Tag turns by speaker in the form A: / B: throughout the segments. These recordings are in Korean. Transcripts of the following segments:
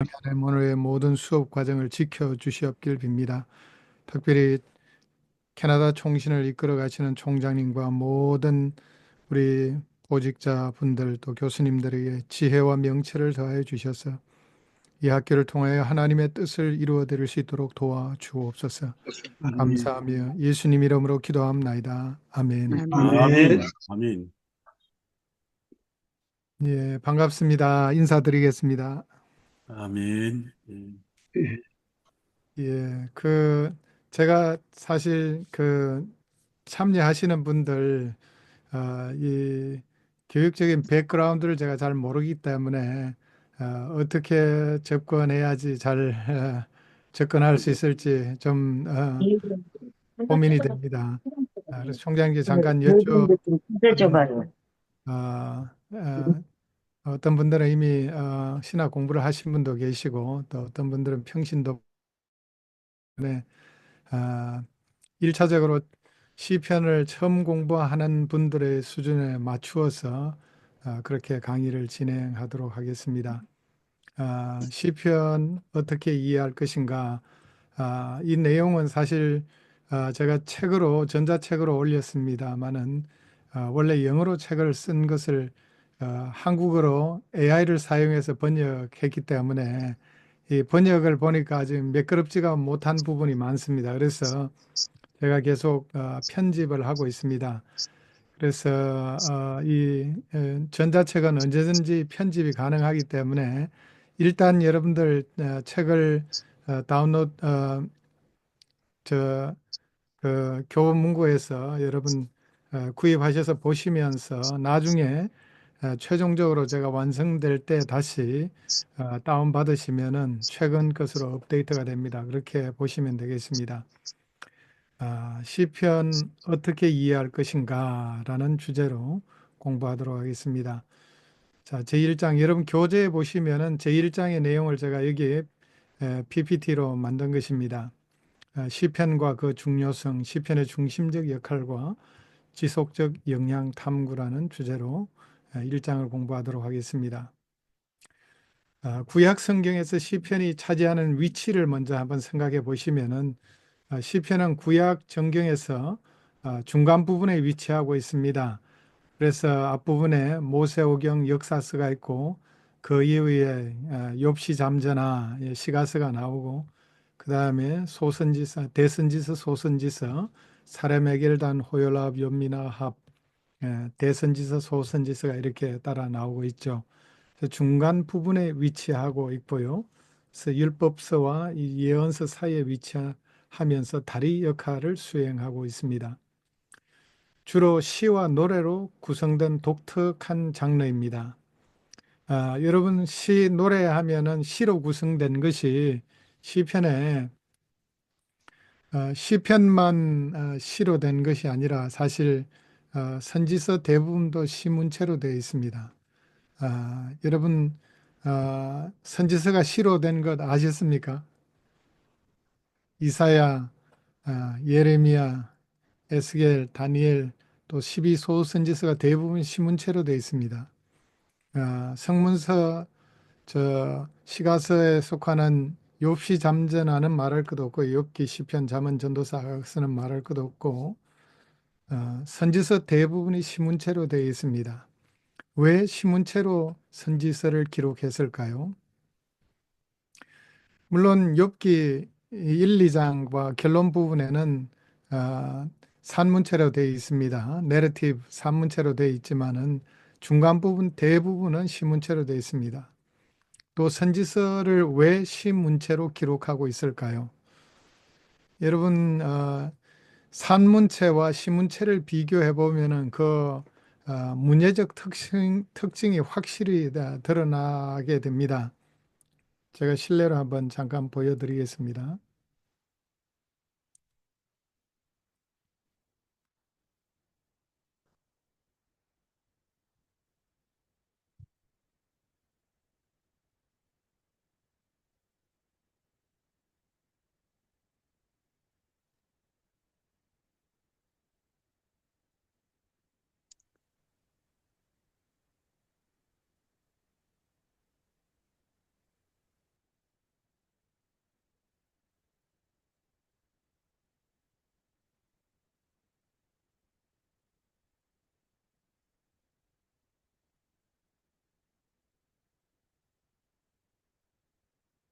A: 오늘의 모든 수업 과정을 지켜주시옵길 빕니다. 특별히 캐나다 총신을 이끌어 가시는 총장님과 모든 우리 보직자분들 또 교수님들에게 지혜와 명철을 더하여 주셔서 이 학교를 통하여 하나님의 뜻을 이루어 드릴 수 있도록 도와주옵소서.
B: 아멘.
A: 감사하며 예수님 이름으로 기도합나이다. 아멘.
B: 아멘. 아멘.
A: 예, 반갑습니다. 인사드리겠습니다.
B: 아멘. 예.
A: 예, 제가 사실 참여하시는 분들, 이 교육적인 백그라운드를 제가 잘 모르기 때문에, 어떻게 접근해야지 잘, 접근할 수 있을지 좀, 고민이 됩니다. 그래서 총장님께 잠깐
C: 모든 것좀
A: 여쭤봤는데,
C: 뜯어줘봐요.
A: 어떤 분들은 이미, 신학 공부를 하신 분도 계시고, 또 어떤 분들은 평신도, 네, 1차적으로 시편을 처음 공부하는 분들의 수준에 맞추어서 그렇게 강의를 진행하도록 하겠습니다. 시편 어떻게 이해할 것인가? 이 내용은 사실 제가 전자책으로 올렸습니다만은 원래 영어로 책을 쓴 것을 한국어로 AI를 사용해서 번역했기 때문에 이 번역을 보니까 아직 매끄럽지가 못한 부분이 많습니다. 그래서 제가 계속 편집을 하고 있습니다. 그래서 전자책은 언제든지 편집이 가능하기 때문에 일단 여러분들 책을 다운로드 저 교보문고에서 여러분 구입하셔서 보시면서 나중에 최종적으로 제가 완성될 때 다시 다운 받으시면은 최근 것으로 업데이트가 됩니다. 그렇게 보시면 되겠습니다. 시편 어떻게 이해할 것인가 라는 주제로 공부하도록 하겠습니다. 자, 제1장 여러분 교재에 보시면은 제1장의 내용을 제가 여기 PPT로 만든 것입니다. 시편과 그 중요성, 시편의 중심적 역할과 지속적 영향 탐구라는 주제로 1장을 공부하도록 하겠습니다. 구약 성경에서 시편이 차지하는 위치를 먼저 한번 생각해 보시면은 시편은 구약 정경에서 중간 부분에 위치하고 있습니다. 그래서 앞부분에 모세오경 역사서가 있고 그 이후에 욥시 잠언나 시가서가 나오고 그 다음에 소선지서, 대선지서, 소선지서, 사레메겔단, 호열합, 욥미나합, 대선지서, 소선지서가 이렇게 따라 나오고 있죠. 중간 부분에 위치하고 있고요. 그래서 율법서와 이 예언서 사이에 위치하면서 다리 역할을 수행하고 있습니다. 주로 시와 노래로 구성된 독특한 장르입니다. 여러분 노래하면은 시로 구성된 것이 시편에 시편만 시로 된 것이 아니라 사실 선지서 대부분도 시문체로 되어 있습니다. 여러분 선지서가 시로 된 것 아셨습니까? 이사야, 예레미야, 에스겔, 다니엘 또 12소 선지서가 대부분 시문체로 되어 있습니다. 성문서 시가서에 속하는 욥시 잠언은 말할 것도 없고 욥기 시편 잠언 전도서 아각서는 말할 것도 없고 선지서 대부분이 시문체로 되어 있습니다. 왜 시문체로 선지서를 기록했을까요? 물론 욥기 1, 2장과 결론 부분에는 산문체로 되어 있습니다. 내러티브 산문체로 되어 있지만은 중간 부분 대부분은 시문체로 되어 있습니다. 또 선지서를 왜 시문체로 기록하고 있을까요? 여러분 산문체와 시문체를 비교해 보면은 문예적 특징이 확실히 드러나게 됩니다. 제가 실내로 한번 잠깐 보여드리겠습니다.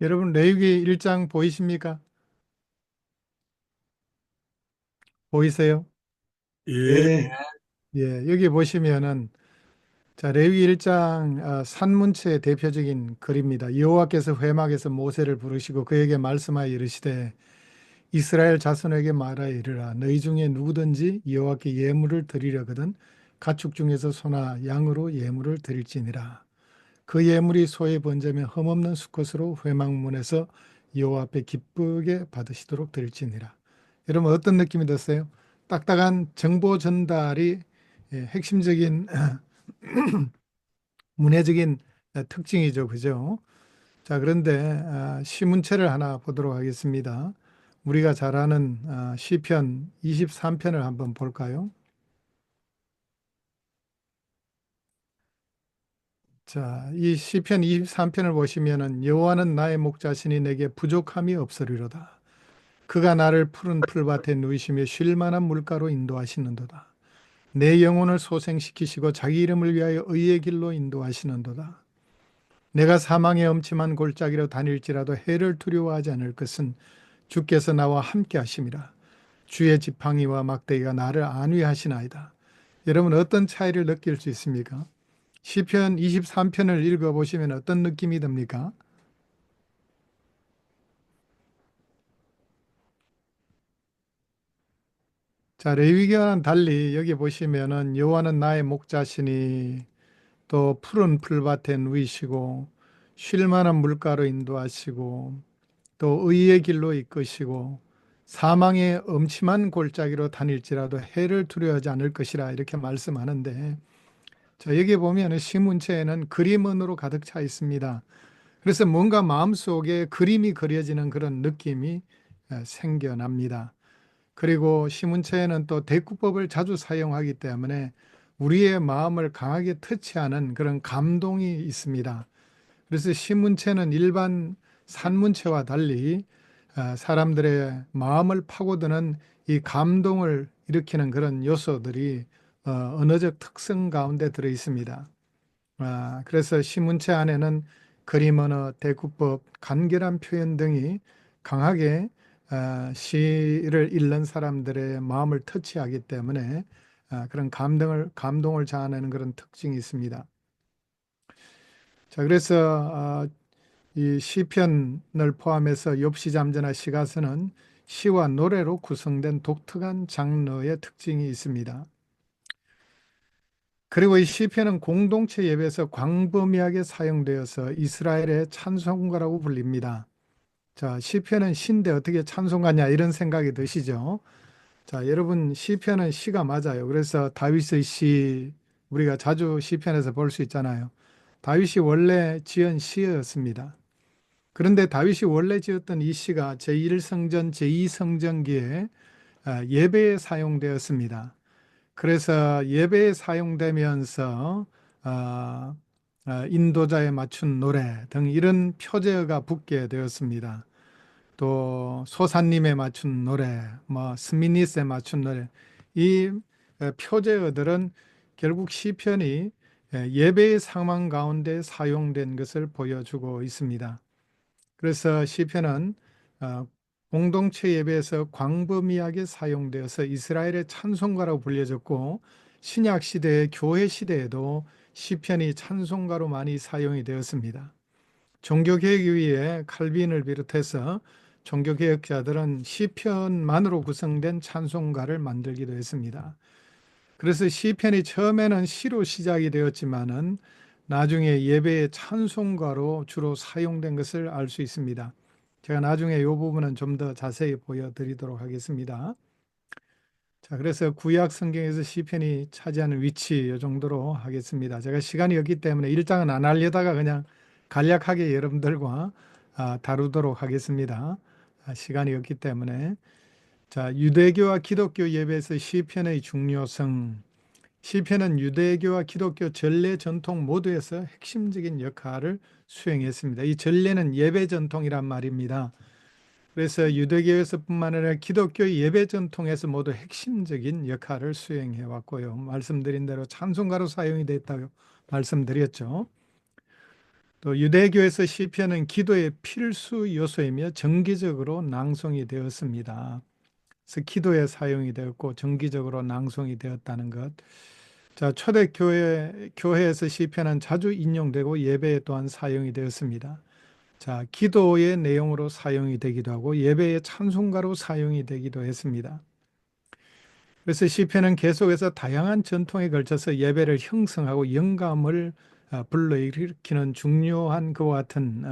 A: 여러분 레위기 1장 보이십니까? 보이세요?
B: 예,
C: 예,
A: 예, 여기 보시면은 자, 레위기 1장 산문체의 대표적인 글입니다. 여호와께서 회막에서 모세를 부르시고 그에게 말씀하여 이르시되 이스라엘 자손에게 말하여 이르라 너희 중에 누구든지 여호와께 예물을 드리려거든 가축 중에서 소나 양으로 예물을 드릴지니라. 그 예물이 소의 번제며 흠없는 수컷으로 회막문에서 여호와 앞에 기쁘게 받으시도록 드릴지니라. 여러분 어떤 느낌이 드세요? 딱딱한 정보 전달이 핵심적인 문해적인 특징이죠. 그죠? 자, 그런데 시문체를 하나 보도록 하겠습니다. 우리가 잘 아는 시편 23편을 한번 볼까요? 자, 이 시편 23편을 보시면은 여호와는 나의 목자시니 내게 부족함이 없으리로다. 그가 나를 푸른 풀밭에 누이시며 쉴 만한 물가로 인도하시는도다. 내 영혼을 소생시키시고 자기 이름을 위하여 의의 길로 인도하시는도다. 내가 사망의 엄침한 골짜기로 다닐지라도 해를 두려워하지 않을 것은 주께서 나와 함께 하심이라. 주의 지팡이와 막대기가 나를 안위하시나이다. 여러분 어떤 차이를 느낄 수 있습니까? 시편 23편을 읽어보시면 어떤 느낌이 듭니까? 자, 레위기와는 달리 여기 보시면은 여호와는 나의 목자시니 또 푸른 풀밭에 누이시고 쉴 만한 물가로 인도하시고 또 의의 길로 이끄시고 사망의 엄침한 골짜기로 다닐지라도 해를 두려워하지 않을 것이라 이렇게 말씀하는데 자, 여기 보면 시문체에는 그림은으로 가득 차 있습니다. 그래서 뭔가 마음속에 그림이 그려지는 그런 느낌이 생겨납니다. 그리고 시문체에는 또 대꾸법을 자주 사용하기 때문에 우리의 마음을 강하게 터치하는 그런 감동이 있습니다. 그래서 시문체는 일반 산문체와 달리 사람들의 마음을 파고드는 이 감동을 일으키는 그런 요소들이 언어적 특성 가운데 들어 있습니다. 그래서 시문체 안에는 그림 언어, 대구법, 간결한 표현 등이 강하게 시를 읽는 사람들의 마음을 터치하기 때문에 그런 감동을 자아내는 그런 특징이 있습니다. 자, 그래서 이 시편을 포함해서 욥시 잠언이나 시가서는 시와 노래로 구성된 독특한 장르의 특징이 있습니다. 그리고 이 시편은 공동체 예배에서 광범위하게 사용되어서 이스라엘의 찬송가라고 불립니다. 자, 시편은 시인데 어떻게 찬송가냐 이런 생각이 드시죠? 자, 여러분 시편은 시가 맞아요. 그래서 다윗의 시 우리가 자주 시편에서 볼 수 있잖아요. 다윗이 원래 지은 시였습니다. 그런데 다윗이 원래 지었던 이 시가 제1성전, 제2성전기에 예배에 사용되었습니다. 그래서 예배에 사용되면서 인도자에 맞춘 노래 등 이런 표제어가 붙게 되었습니다. 또 소사님에 맞춘 노래, 뭐 스미닛에 맞춘 노래, 이 표제어들은 결국 시편이 예배의 상황 가운데 사용된 것을 보여주고 있습니다. 그래서 시편은 어, 공동체 예배에서 광범위하게 사용되어서 이스라엘의 찬송가라고 불려졌고 신약 시대의 교회 시대에도 시편이 찬송가로 많이 사용이 되었습니다. 종교개혁위에 칼빈을 비롯해서 종교개혁자들은 시편만으로 구성된 찬송가를 만들기도 했습니다. 그래서 시편이 처음에는 시로 시작이 되었지만은 나중에 예배의 찬송가로 주로 사용된 것을 알 수 있습니다. 제가 나중에 이 부분은 좀 더 자세히 보여드리도록 하겠습니다. 자, 그래서 구약 성경에서 시편이 차지하는 위치 이 정도로 하겠습니다. 제가 시간이 없기 때문에 일장은 안 하려다가 그냥 간략하게 여러분들과 다루도록 하겠습니다. 시간이 없기 때문에 자, 유대교와 기독교 예배에서 시편의 중요성. 시편은 유대교와 기독교 전례 전통 모두에서 핵심적인 역할을 수행했습니다. 이 전례는 예배 전통이란 말입니다. 그래서 유대교에서뿐만 아니라 기독교 예배 전통에서 모두 핵심적인 역할을 수행해 왔고요. 말씀드린 대로 찬송가로 사용이 됐다고 말씀드렸죠. 또 유대교에서 시편은 기도의 필수 요소이며 정기적으로 낭송이 되었습니다. 그래서 기도에 사용이 되었고 정기적으로 낭송이 되었다는 것. 자, 초대 교회에서 시편은 자주 인용되고 예배에 또한 사용이 되었습니다. 자, 기도의 내용으로 사용이 되기도 하고 예배의 찬송가로 사용이 되기도 했습니다. 그래서 시편은 계속해서 다양한 전통에 걸쳐서 예배를 형성하고 영감을 불러일으키는 중요한 그와 같은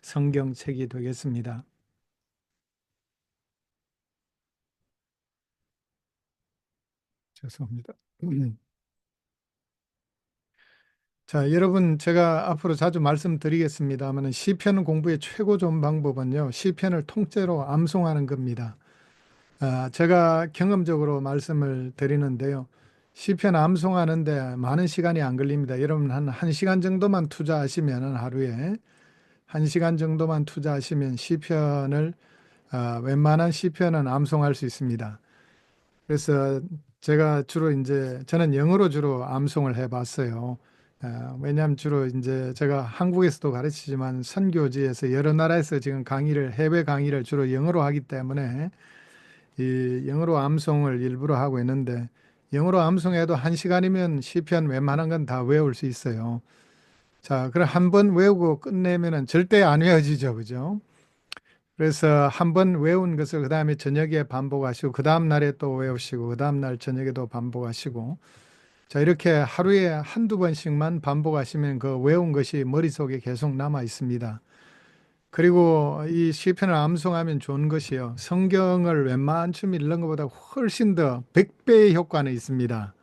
A: 성경책이 되겠습니다. 죄송합니다. 자, 여러분 제가 앞으로 자주 말씀드리겠습니다만 시편 공부의 최고 좋은 방법은요. 시편을 통째로 암송하는 겁니다. 제가 경험적으로 말씀을 드리는데요. 시편 암송하는데 많은 시간이 안 걸립니다. 여러분 한 1시간 정도만 투자하시면 하루에 1시간 정도만 투자하시면 시편을 웬만한 시편은 암송할 수 있습니다. 그래서 제가 주로 이제 저는 영어로 주로 암송을 해봤어요. 왜냐하면 주로 이제 제가 한국에서도 가르치지만 선교지에서 여러 나라에서 지금 해외 강의를 주로 영어로 하기 때문에 이 영어로 암송을 일부러 하고 있는데 영어로 암송해도 1시간이면 시편 웬만한 건 다 외울 수 있어요. 자, 그럼 한 번 외우고 끝내면은 절대 안 외워지죠, 그죠? 그래서 한 번 외운 것을 그 다음에 저녁에 반복하시고 그 다음 날에 또 외우시고 그 다음 날 저녁에도 반복하시고 자, 이렇게 하루에 한두 번씩만 반복하시면 그 외운 것이 머릿속에 계속 남아 있습니다. 그리고 이 시편을 암송하면 좋은 것이요. 성경을 웬만큼 읽는 것보다 훨씬 더 100배의 효과는 있습니다.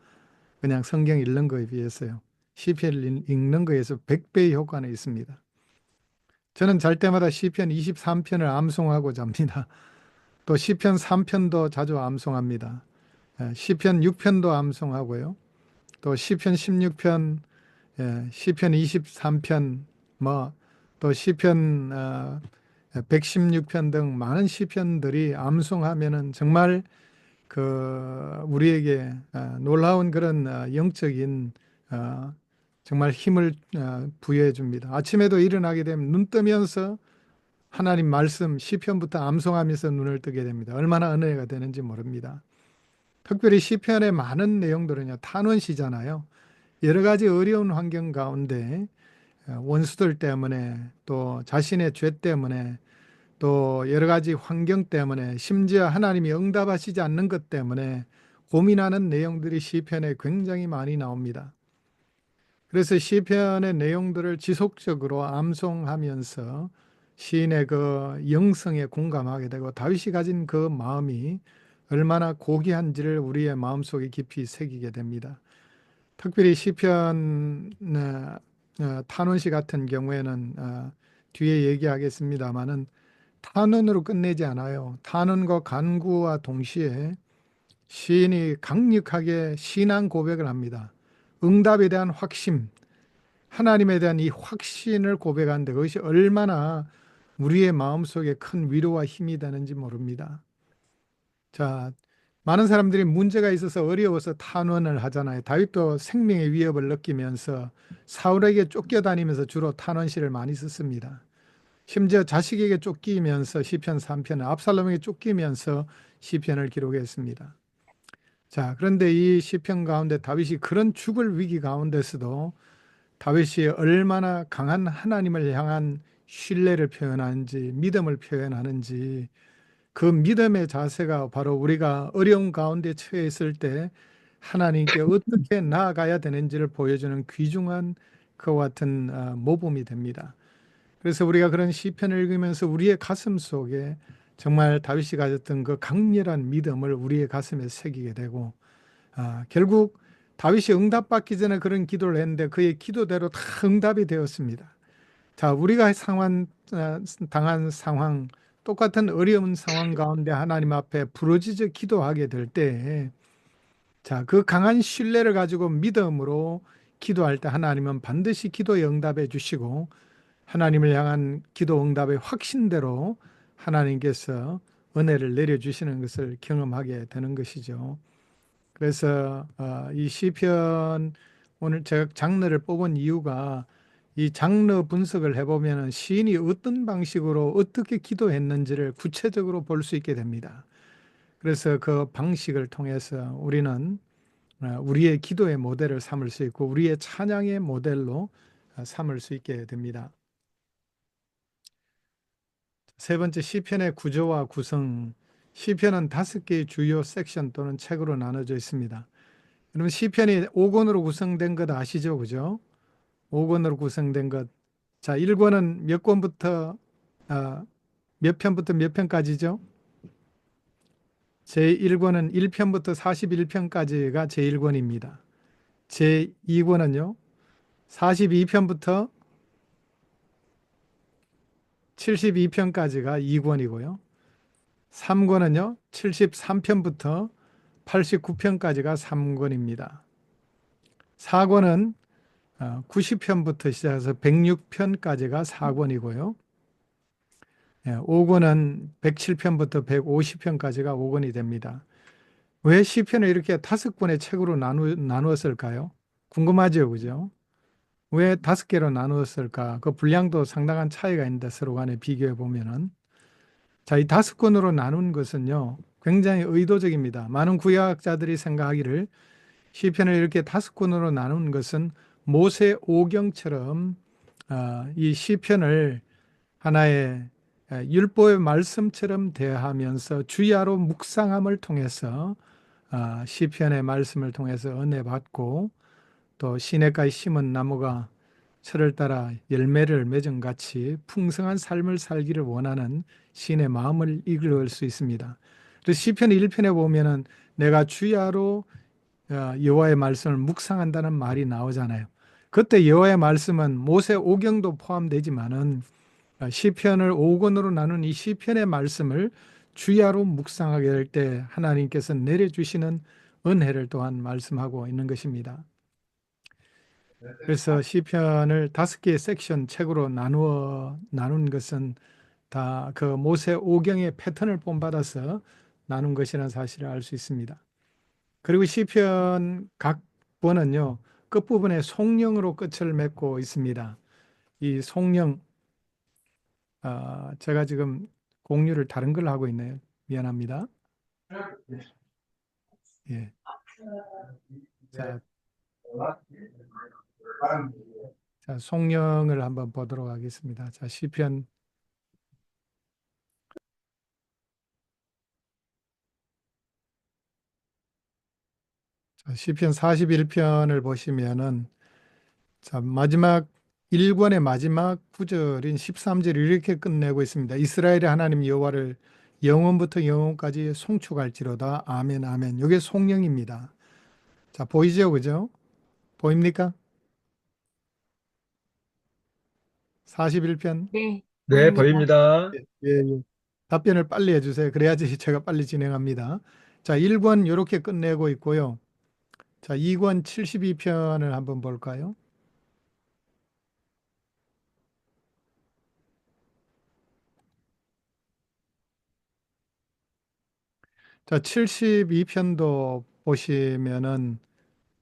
A: 그냥 성경 읽는 거에 비해서요. 시편을 읽는 거에서 100배의 효과는 있습니다. 저는 잘 때마다 시편 23편을 암송하고 잡니다. 또 시편 3편도 자주 암송합니다. 시편 6편도 암송하고요. 또 시편 16편, 시편 23편, 또 시편 116편 등 많은 시편들이 암송하면은 정말 그 우리에게 놀라운 그런 영적인 어, 정말 힘을 부여해 줍니다. 아침에도 일어나게 되면 눈 뜨면서 하나님 말씀 시편부터 암송하면서 눈을 뜨게 됩니다. 얼마나 은혜가 되는지 모릅니다. 특별히 시편의 많은 내용들은요, 탄원시잖아요. 여러 가지 어려운 환경 가운데 원수들 때문에 또 자신의 죄 때문에 또 여러 가지 환경 때문에 심지어 하나님이 응답하시지 않는 것 때문에 고민하는 내용들이 시편에 굉장히 많이 나옵니다. 그래서 시편의 내용들을 지속적으로 암송하면서 시인의 그 영성에 공감하게 되고 다윗이 가진 그 마음이 얼마나 고귀한지를 우리의 마음속에 깊이 새기게 됩니다. 특별히 시편 탄원시 같은 경우에는 뒤에 얘기하겠습니다마는 탄원으로 끝내지 않아요. 탄원과 간구와 동시에 시인이 강력하게 신앙 고백을 합니다. 응답에 대한 확신, 하나님에 대한 이 확신을 고백하는데 그것이 얼마나 우리의 마음속에 큰 위로와 힘이 되는지 모릅니다. 자, 많은 사람들이 문제가 있어서 어려워서 탄원을 하잖아요. 다윗도 생명의 위협을 느끼면서 사울에게 쫓겨다니면서 주로 탄원시를 많이 썼습니다. 심지어 자식에게 쫓기면서 시편 3편을 압살롬에게 쫓기면서 시편을 기록했습니다. 자, 그런데 이 시편 가운데 다윗이 그런 죽을 위기 가운데서도 다윗이 얼마나 강한 하나님을 향한 신뢰를 표현하는지 믿음을 표현하는지 그 믿음의 자세가 바로 우리가 어려운 가운데 처해 있을 때 하나님께 어떻게 나아가야 되는지를 보여주는 귀중한 그와 같은 모범이 됩니다. 그래서 우리가 그런 시편을 읽으면서 우리의 가슴 속에 정말 다윗이 가졌던 그 강렬한 믿음을 우리의 가슴에 새기게 되고 결국 다윗이 응답받기 전에 그런 기도를 했는데 그의 기도대로 다 응답이 되었습니다. 자, 우리가 당한 상황, 똑같은 어려운 상황 가운데 하나님 앞에 부르짖어 기도하게 될 때, 자, 그 강한 신뢰를 가지고 믿음으로 기도할 때 하나님은 반드시 기도에 응답해 주시고 하나님을 향한 기도 응답의 확신대로 하나님께서 은혜를 내려주시는 것을 경험하게 되는 것이죠. 그래서 이 시편 오늘 제가 장르를 뽑은 이유가 이 장르 분석을 해보면 시인이 어떤 방식으로 어떻게 기도했는지를 구체적으로 볼 수 있게 됩니다. 그래서 그 방식을 통해서 우리는 우리의 기도의 모델을 삼을 수 있고 우리의 찬양의 모델로 삼을 수 있게 됩니다. 세 번째, 시편의 구조와 구성. 시편은 5개의 주요 섹션 또는 책으로 나눠져 있습니다. 여러분, 시편이 5권으로 구성된 것 아시죠? 그죠? 5권으로 구성된 것. 자, 1권은 몇 권부터 몇 편부터 몇 편까지죠? 제1권은 1편부터 41편까지가 제1권입니다. 제2권은요, 42편부터 72편까지가 2권이고요. 3권은요, 73편부터 89편까지가 3권입니다. 4권은 90편부터 시작해서 106편까지가 4권이고요. 5권은 107편부터 150편까지가 5권이 됩니다. 왜 시편을 이렇게 5권의 책으로 나누었을까요? 궁금하죠, 그죠? 왜 5개로 나누었을까? 그 분량도 상당한 차이가 있는데 서로 간에 비교해 보면은. 자, 이 5권으로 나눈 것은요, 굉장히 의도적입니다. 많은 구약자들이 생각하기를 시편을 이렇게 5권으로 나눈 것은 모세 오경처럼 이 시편을 하나의 율법의 말씀처럼 대하면서 주야로 묵상함을 통해서 시편의 말씀을 통해서 은혜 받고 또 시냇가에 심은 나무가 철을 따라 열매를 맺은 같이 풍성한 삶을 살기를 원하는 신의 마음을 이끌 수 있습니다. 그래서 시편 1편에 보면은 내가 주야로 여호와의 말씀을 묵상한다는 말이 나오잖아요. 그때 여호와의 말씀은 모세 오경도 포함되지만은 시편을 5권으로 나눈 이 시편의 말씀을 주야로 묵상하게 될 때 하나님께서 내려주시는 은혜를 또한 말씀하고 있는 것입니다. 그래서 시편을 5개의 섹션 책으로 나눈 것은 다 그 모세 오경의 패턴을 본받아서 나눈 것이라는 사실을 알 수 있습니다. 그리고 시편 각 번은요, 끝부분에 송령으로 끝을 맺고 있습니다. 이 송령, 제가 지금 공유를 다른 걸 하고 있네요. 미안합니다. 예. 자, 송령을 한번 보도록 하겠습니다. 자, 시편 시편 41편을 보시면은 자, 마지막 1권의 마지막 구절인 13절 이렇게 끝내고 있습니다. 이스라엘의 하나님 여호와를 영원부터 영원까지 송축할지로다. 아멘, 아멘. 이게 송령입니다. 자, 보이죠? 그죠? 보입니까? 41편.
C: 네,
D: 네,
C: 보입니다.
D: 보입니다.
A: 예, 예. 답변을 빨리 해주세요. 그래야지 제가 빨리 진행합니다. 자, 1권 이렇게 끝내고 있고요. 자, 2권 72편을 한번 볼까요? 자, 72편도 보시면은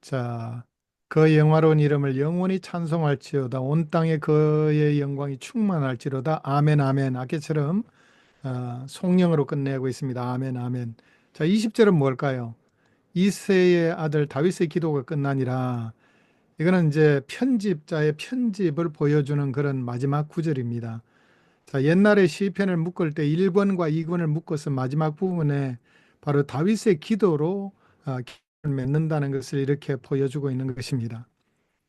A: 자, 그 영화로운 이름을 영원히 찬송할지어다. 온 땅에 그의 영광이 충만할지로다. 아멘, 아멘. 아까처럼 송영으로 끝내고 있습니다. 아멘, 아멘. 자, 20절은 뭘까요? 이새의 아들 다윗의 기도가 끝나니라. 이거는 이제 편집자의 편집을 보여주는 그런 마지막 구절입니다. 자, 옛날에 시편을 묶을 때 1권과 2권을 묶어서 마지막 부분에 바로 다윗의 기도로 기도를 맺는다는 것을 이렇게 보여주고 있는 것입니다.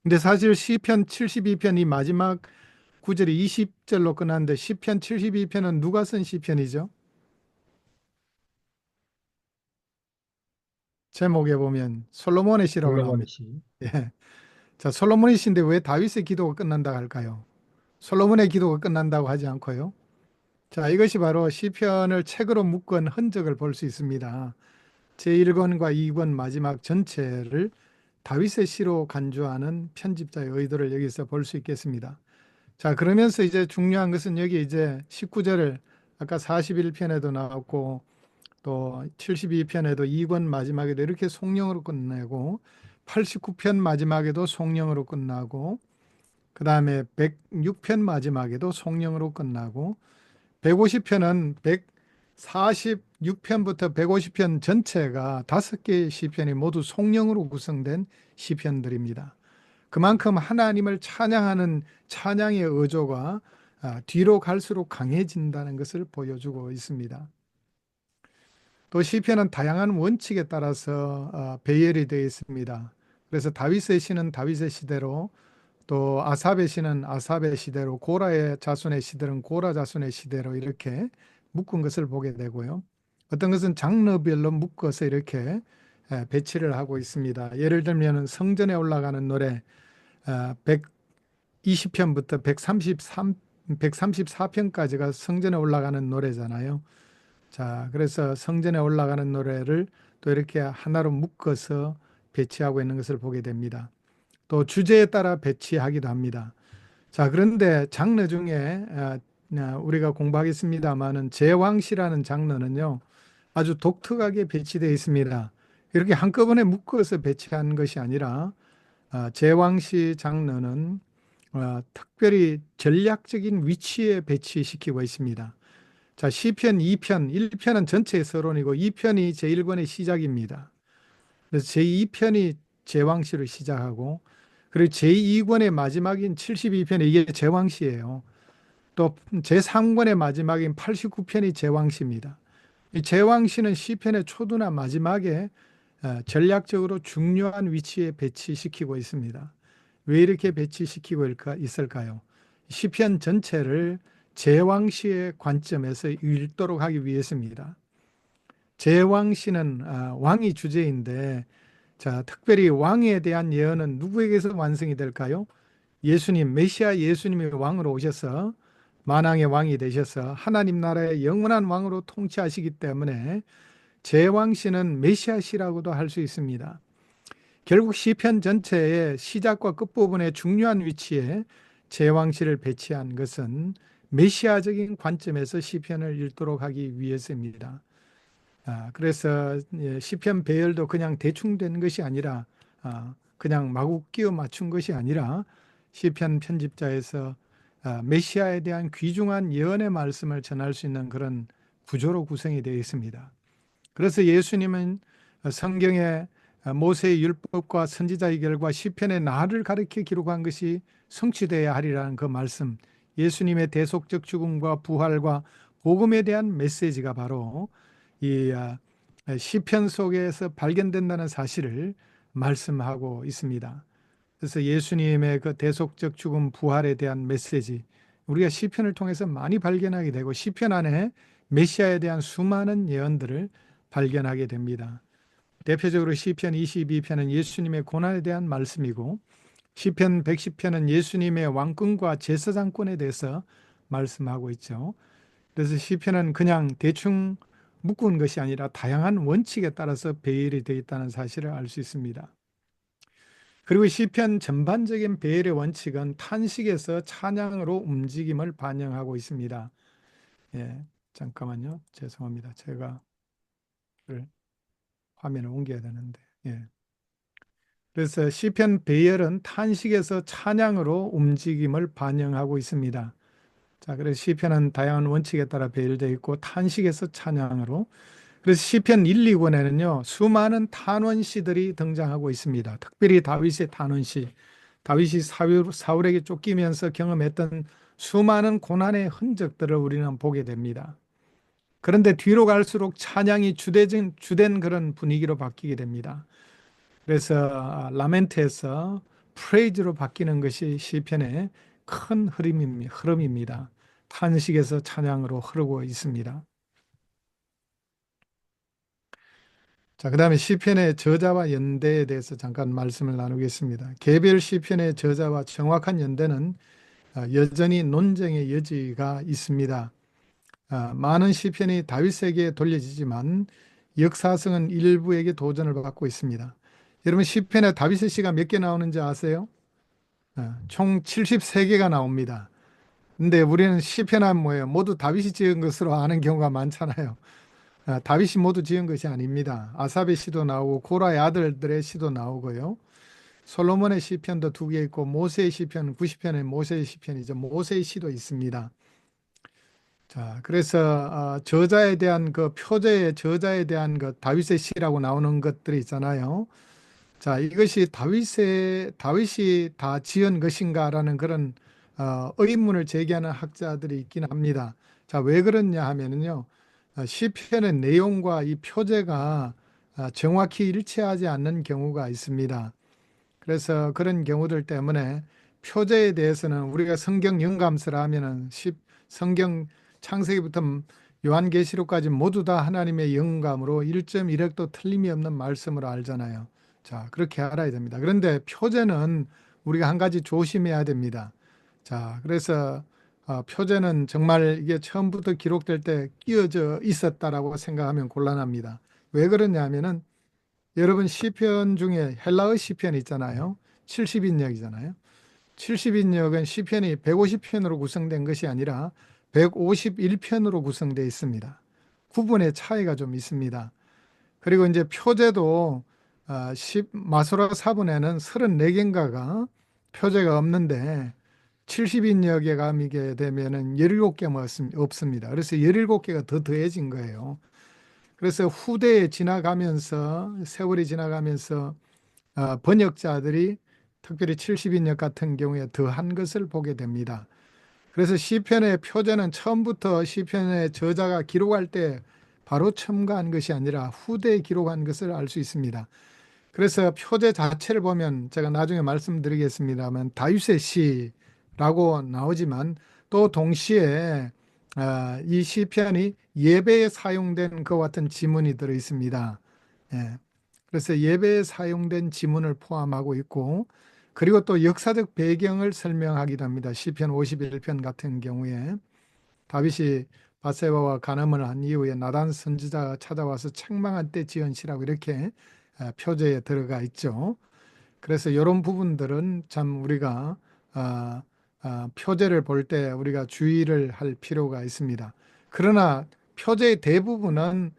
A: 근데 사실 시편 72편 이 마지막 구절이 20절로 끝났는데 시편 72편은 누가 쓴 시편이죠? 제목에 보면 솔로몬의 시라고
D: 솔로몬
A: 나옵니다.
D: 씨.
A: 예. 자, 솔로몬의 시인데 왜 다윗의 기도가 끝난다 할까요? 솔로몬의 기도가 끝난다고 하지 않고요. 자, 이것이 바로 시편을 책으로 묶은 흔적을 볼 수 있습니다. 제1권과 2권 마지막 전체를 다윗의 시로 간주하는 편집자의 의도를 여기서 볼 수 있겠습니다. 자, 그러면서 이제 중요한 것은 여기 이제 19절을 아까 41편에도 나왔고 또 72편에도 2권 마지막에도 이렇게 송령으로 끝내고 89편 마지막에도 송령으로 끝나고 그 다음에 106편 마지막에도 성령으로 끝나고 150편은 146편부터 150편 전체가 5개의 시편이 모두 성령으로 구성된 시편들입니다. 그만큼 하나님을 찬양하는 찬양의 어조가 뒤로 갈수록 강해진다는 것을 보여주고 있습니다. 또 시편은 다양한 원칙에 따라서 배열이 되어 있습니다. 그래서 다윗의 시는 다윗의 시대로, 또 아삽의 시는 아삽의 시대로, 고라의 자손의 시대는 고라 자손의 시대로 이렇게 묶은 것을 보게 되고요. 어떤 것은 장르별로 묶어서 이렇게 배치를 하고 있습니다. 예를 들면 성전에 올라가는 노래 120편부터 134편까지가 성전에 올라가는 노래잖아요. 자, 그래서 성전에 올라가는 노래를 또 이렇게 하나로 묶어서 배치하고 있는 것을 보게 됩니다. 또 주제에 따라 배치하기도 합니다. 자, 그런데 장르 중에 우리가 공부하겠습니다만은 제왕시라는 장르는요, 아주 독특하게 배치되어 있습니다. 이렇게 한꺼번에 묶어서 배치한 것이 아니라 제왕시 장르는 특별히 전략적인 위치에 배치시키고 있습니다. 자, 시편 2편, 1편은 전체의 서론이고 2편이 제1권의 시작입니다. 그래서 제2편이 제왕시로 시작하고, 그리고 제2권의 마지막인 72편이 이게 제왕시예요. 또 제3권의 마지막인 89편이 제왕시입니다. 이 제왕시는 시편의 초두나 마지막에 전략적으로 중요한 위치에 배치시키고 있습니다. 왜 이렇게 배치시키고 있을까요? 시편 전체를 제왕시의 관점에서 읽도록 하기 위해서입니다. 제왕시는 왕이 주제인데, 자, 특별히 왕에 대한 예언은 누구에게서 완성이 될까요? 예수님, 메시아 예수님이 왕으로 오셔서 만왕의 왕이 되셔서 하나님 나라의 영원한 왕으로 통치하시기 때문에 제왕시는 메시아시라고도 할 수 있습니다. 결국 시편 전체의 시작과 끝부분의 중요한 위치에 제왕시를 배치한 것은 메시아적인 관점에서 시편을 읽도록 하기 위해서입니다. 그래서 시편 배열도 그냥 대충 된 것이 아니라 그냥 마구 끼워 맞춘 것이 아니라 시편 편집자에서 메시아에 대한 귀중한 예언의 말씀을 전할 수 있는 그런 구조로 구성이 되어 있습니다. 그래서 예수님은 성경에 모세의 율법과 선지자의 글과 시편의 나를 가리켜 기록한 것이 성취되어야 하리라는 그 말씀, 예수님의 대속적 죽음과 부활과 복음에 대한 메시지가 바로 이 시편 속에서 발견된다는 사실을 말씀하고 있습니다. 그래서 예수님의 그 대속적 죽음 부활에 대한 메시지, 우리가 시편을 통해서 많이 발견하게 되고 시편 안에 메시아에 대한 수많은 예언들을 발견하게 됩니다. 대표적으로 시편 22편은 예수님의 고난에 대한 말씀이고, 시편 110편은 예수님의 왕권과 제사장권에 대해서 말씀하고 있죠. 그래서 시편은 그냥 대충 묶은 것이 아니라 다양한 원칙에 따라서 배열이 되어 있다는 사실을 알 수 있습니다. 그리고 시편 전반적인 배열의 원칙은 탄식에서 찬양으로 움직임을 반영하고 있습니다. 예, 잠깐만요. 죄송합니다. 제가 화면을 옮겨야 되는데. 예. 그래서 시편 배열은 탄식에서 찬양으로 움직임을 반영하고 있습니다. 자, 그래서 시편은 다양한 원칙에 따라 배열되어 있고 탄식에서 찬양으로. 그래서 시편 1, 2권에는요 수많은 탄원시들이 등장하고 있습니다. 특별히 다윗의 탄원시, 다윗이 사울에게 쫓기면서 경험했던 수많은 고난의 흔적들을 우리는 보게 됩니다. 그런데 뒤로 갈수록 찬양이 주된 그런 분위기로 바뀌게 됩니다. 그래서 라멘트에서 프레이즈로 바뀌는 것이 시편의 큰 흐름입니다. 탄식에서 찬양으로 흐르고 있습니다. 자, 그다음에 시편의 저자와 연대에 대해서 잠깐 말씀을 나누겠습니다. 개별 시편의 저자와 정확한 연대는 여전히 논쟁의 여지가 있습니다. 많은 시편이 다윗에게 돌려지지만 역사성은 일부에게 도전을 받고 있습니다. 여러분 시편에 다윗의 시가 몇 개 나오는지 아세요? 총 73개가 나옵니다. 근데 우리는 시편 하면 뭐예요? 모두 다윗이 지은 것으로 아는 경우가 많잖아요. 다윗이 모두 지은 것이 아닙니다. 아삽의 시도 나오고 고라의 아들들의 시도 나오고요. 솔로몬의 시편도 두 개 있고 모세의 시편 90편에 모세의 시편이죠. 모세의 시도 있습니다. 자, 그래서 저자에 대한 그 표제의 저자에 대한 그 다윗의 시라고 나오는 것들이 있잖아요. 자, 이것이 다윗이 다 지은 것인가라는 그런 의문을 제기하는 학자들이 있긴 합니다. 자, 왜 그러냐 하면은요, 시편의 내용과 이 표제가 정확히 일치하지 않는 경우가 있습니다. 그래서 그런 경우들 때문에 표제에 대해서는 우리가 성경 영감서라 하면은 성경 창세기부터 요한계시록까지 모두 다 하나님의 영감으로 1.1획도 틀림이 없는 말씀으로 알잖아요. 자, 그렇게 알아야 됩니다. 그런데 표제는 우리가 한 가지 조심해야 됩니다. 자, 그래서 표제는 정말 이게 처음부터 기록될 때 끼어져 있었다라고 생각하면 곤란합니다. 왜 그러냐면은 여러분 시편 중에 헬라어 시편 있잖아요. 70인역이잖아요. 70인역은 시편이 150편으로 구성된 것이 아니라 151편으로 구성되어 있습니다. 구분의 차이가 좀 있습니다. 그리고 이제 표제도 마소라 사본에는 34개인가가 표제가 없는데 70인역에 가게 되면은 17개가 없습니다. 그래서 17개가 더 더해진 거예요. 그래서 후대에 지나가면서 세월이 지나가면서 번역자들이 특별히 70인역 같은 경우에 더한 것을 보게 됩니다. 그래서 시편의 표제는 처음부터 시편의 저자가 기록할 때 바로 첨가한 것이 아니라 후대에 기록한 것을 알 수 있습니다. 그래서 표제 자체를 보면 제가 나중에 말씀드리겠습니다만 다윗의 시라고 나오지만 또 동시에 이 시편이 예배에 사용된 것 같은 지문이 들어 있습니다. 예. 그래서 예배에 사용된 지문을 포함하고 있고 그리고 또 역사적 배경을 설명하기도 합니다. 시편 51편 같은 경우에 다윗이 바세바와 간음을 한 이후에 나단 선지자가 찾아와서 책망할 때 지은 시라고 이렇게 표제에 들어가 있죠. 그래서 이런 부분들은 참 우리가 표제를 볼 때 우리가 주의를 할 필요가 있습니다. 그러나 표제의 대부분은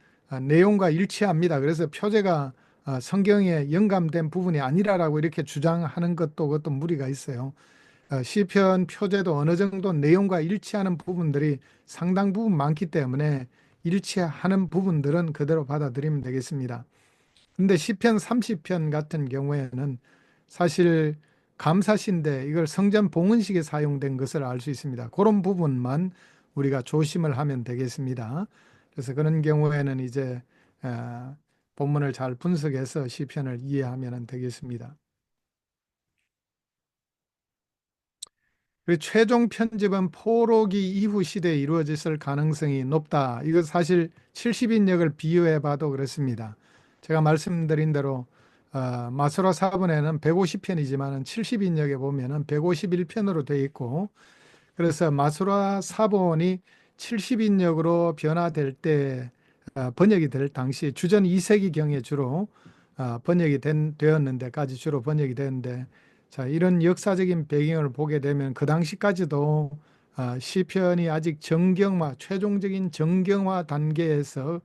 A: 내용과 일치합니다. 그래서 표제가 성경에 영감된 부분이 아니라라고 이렇게 주장하는 것도 그것도 무리가 있어요. 시편 표제도 어느 정도 내용과 일치하는 부분들이 상당 부분 많기 때문에 일치하는 부분들은 그대로 받아들이면 되겠습니다. 근데 시편 30편 같은 경우에는 사실 감사시인데 이걸 성전 봉헌식에 사용된 것을 알 수 있습니다. 그런 부분만 우리가 조심을 하면 되겠습니다. 그래서 그런 경우에는 이제 본문을 잘 분석해서 시편을 이해하면 되겠습니다. 그리고 최종 편집은 포로기 이후 시대에 이루어졌을 가능성이 높다. 이거 사실 70인역을 비교해 봐도 그렇습니다. 제가 말씀드린 대로 마소라 사본에는 150편이지만 70인역에 보면은 151편으로 되어 있고 그래서 마소라 사본이 70인역으로 변화될 때 번역이 될 당시 주전 2세기경에 주로 되었는데까지 주로 번역이 되는데 자, 이런 역사적인 배경을 보게 되면 그 당시까지도 시편이 아직 최종적인 정경화 단계에서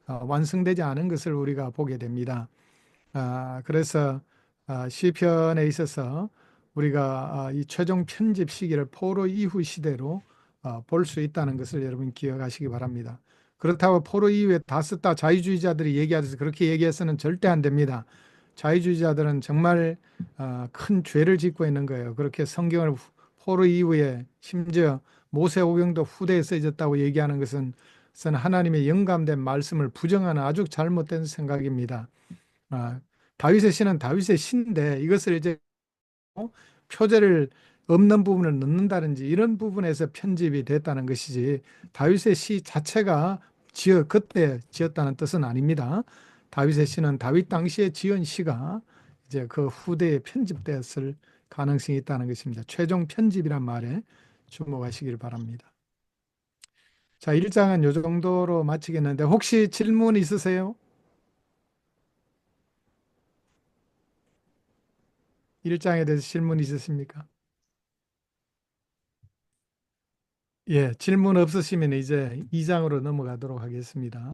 A: 완성되지 않은 것을 우리가 보게 됩니다. 그래서 시편에 있어서 우리가 이 최종 편집 시기를 포로 이후 시대로 볼 수 있다는 것을 여러분 기억하시기 바랍니다. 그렇다고 포로 이후에 다 썼다 자유주의자들이 얘기하듯이 그렇게 얘기해서는 절대 안 됩니다. 자유주의자들은 정말 큰 죄를 짓고 있는 거예요. 그렇게 성경을 포로 이후에 심지어 모세오경도 후대에 써졌다고 얘기하는 것은 하나님의 영감된 말씀을 부정하는 아주 잘못된 생각입니다. 아, 다윗의 시는 다윗의 시인데 이것을 이제 표제를 없는 부분을 넣는다든지 이런 부분에서 편집이 됐다는 것이지 다윗의 시 자체가 그때 지었다는 뜻은 아닙니다. 다윗의 시는 다윗 당시에 지은 시가 이제 그 후대에 편집되었을 가능성이 있다는 것입니다. 최종 편집이란 말에 주목하시길 바랍니다. 자, 1장은 이 정도로 마치겠는데 혹시 질문 있으세요? 1장에 대해서 질문 있으십니까? 예, 질문 없으시면 이제 2장으로 넘어가도록 하겠습니다.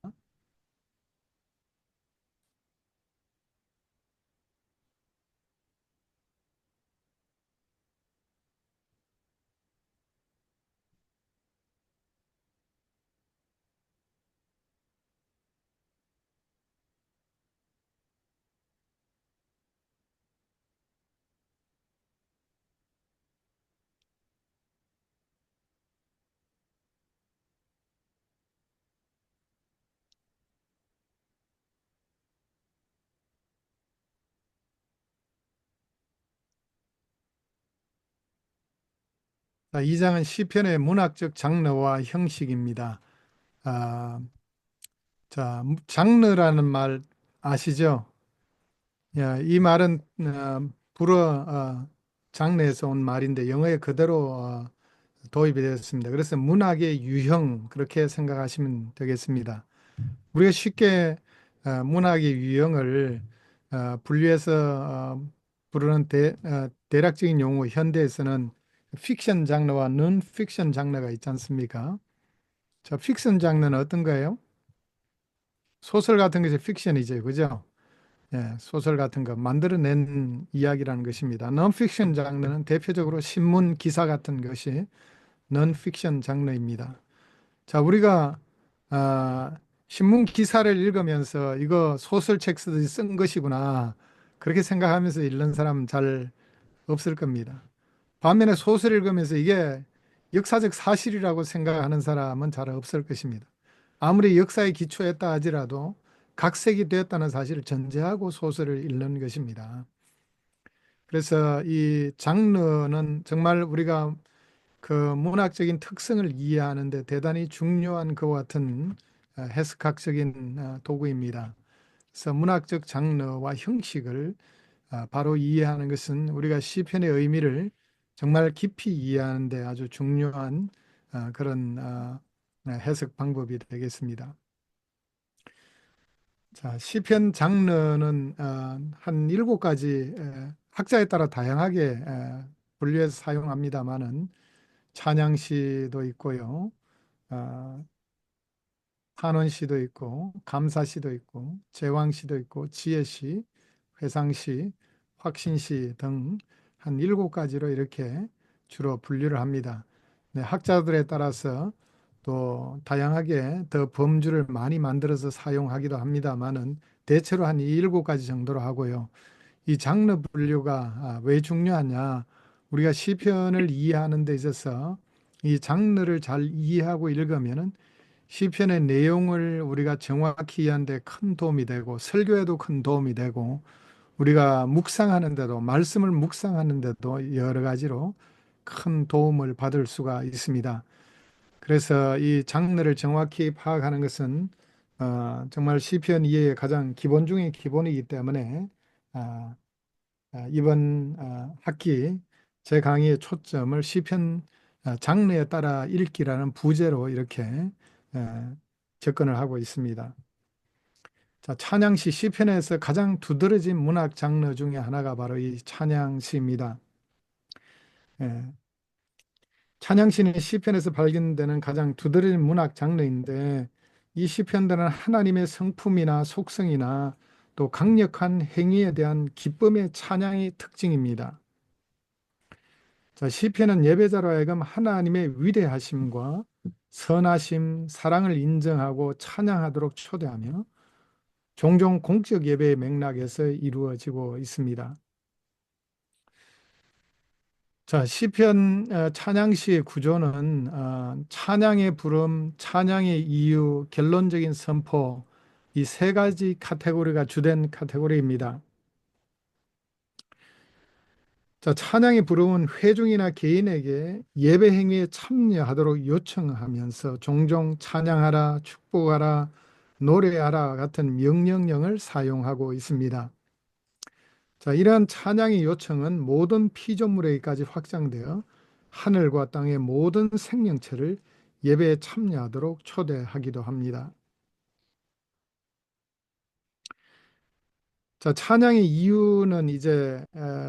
A: 자, 이 장은 시편의 문학적 장르와 형식입니다. 아, 자, 장르라는 말 아시죠? 야, 이 말은 불어 장르에서 온 말인데 영어에 그대로 도입이 되었습니다. 그래서 문학의 유형 그렇게 생각하시면 되겠습니다. 우리가 쉽게 문학의 유형을 분류해서 부르는 대략적인 용어 현대에서는 픽션 장르와 non 픽션 장르가 있지 않습니까? 자, 픽션 장르는 어떤 거예요? 소설 같은 것이 픽션이죠, 그죠? 예, 소설 같은 거 만들어낸 이야기라는 것입니다. non-픽션 장르는 대표적으로 신문 기사 같은 것이 non-픽션 장르입니다. 자, 우리가 아, 신문 기사를 읽으면서 이거 소설책 쓰듯이 쓴 것이구나 그렇게 생각하면서 읽는 사람 잘 없을 겁니다. 반면에 소설 읽으면서 이게 역사적 사실이라고 생각하는 사람은 잘 없을 것입니다. 아무리 역사에 기초했다 하지라도 각색이 되었다는 사실을 전제하고 소설을 읽는 것입니다. 그래서 이 장르는 정말 우리가 그 문학적인 특성을 이해하는 데 대단히 중요한 그와 같은 해석학적인 도구입니다. 그래서 문학적 장르와 형식을 바로 이해하는 것은 우리가 시편의 의미를 정말 깊이 이해하는 데 아주 중요한 그런 해석 방법이 되겠습니다. 자, 시편 장르는 한 7가지 학자에 따라 다양하게 분류해서 사용합니다마는 찬양시도 있고요. 어, 탄원시도 있고 감사시도 있고 제왕시도 있고 지혜시, 회상시, 확신시 등 한 7가지로 이렇게 주로 분류를 합니다. 네, 학자들에 따라서 또 다양하게 더 범주를 많이 만들어서 사용하기도 합니다만은 대체로 한 7가지 정도로 하고요. 이 장르 분류가 왜 중요하냐? 우리가 시편을 이해하는 데 있어서 이 장르를 잘 이해하고 읽으면은 시편의 내용을 우리가 정확히 이해하는 데 큰 도움이 되고 설교에도 큰 도움이 되고 우리가 묵상하는데도 말씀을 묵상하는데도 여러 가지로 큰 도움을 받을 수가 있습니다. 그래서 이 장르를 정확히 파악하는 것은 정말 시편 이해의 가장 기본 중의 기본이기 때문에 아, 이번 학기 제 강의의 초점을 시편 장르에 따라 읽기라는 부제로 이렇게 접근을 하고 있습니다. 자, 찬양시 시편에서 가장 두드러진 문학 장르 중에 하나가 바로 이 찬양시입니다. 예, 찬양시는 시편에서 발견되는 가장 두드러진 문학 장르인데 이 시편들은 하나님의 성품이나 속성이나 또 강력한 행위에 대한 기쁨의 찬양이 특징입니다. 자, 시편은 예배자로 하여금 하나님의 위대하심과 선하심, 사랑을 인정하고 찬양하도록 초대하며 종종 공적 예배의 맥락에서 이루어지고 있습니다. 자, 시편 찬양시의 구조는 찬양의 부름, 찬양의 이유, 결론적인 선포 이 3가지 카테고리가 주된 카테고리입니다. 자, 찬양의 부름은 회중이나 개인에게 예배 행위에 참여하도록 요청하면서 종종 찬양하라, 축복하라, 노래하라 같은 명령령을 사용하고 있습니다. 자, 이러한 찬양의 요청은 모든 피조물에게까지 확장되어 하늘과 땅의 모든 생명체를 예배에 참여하도록 초대하기도 합니다. 자, 찬양의 이유는 이제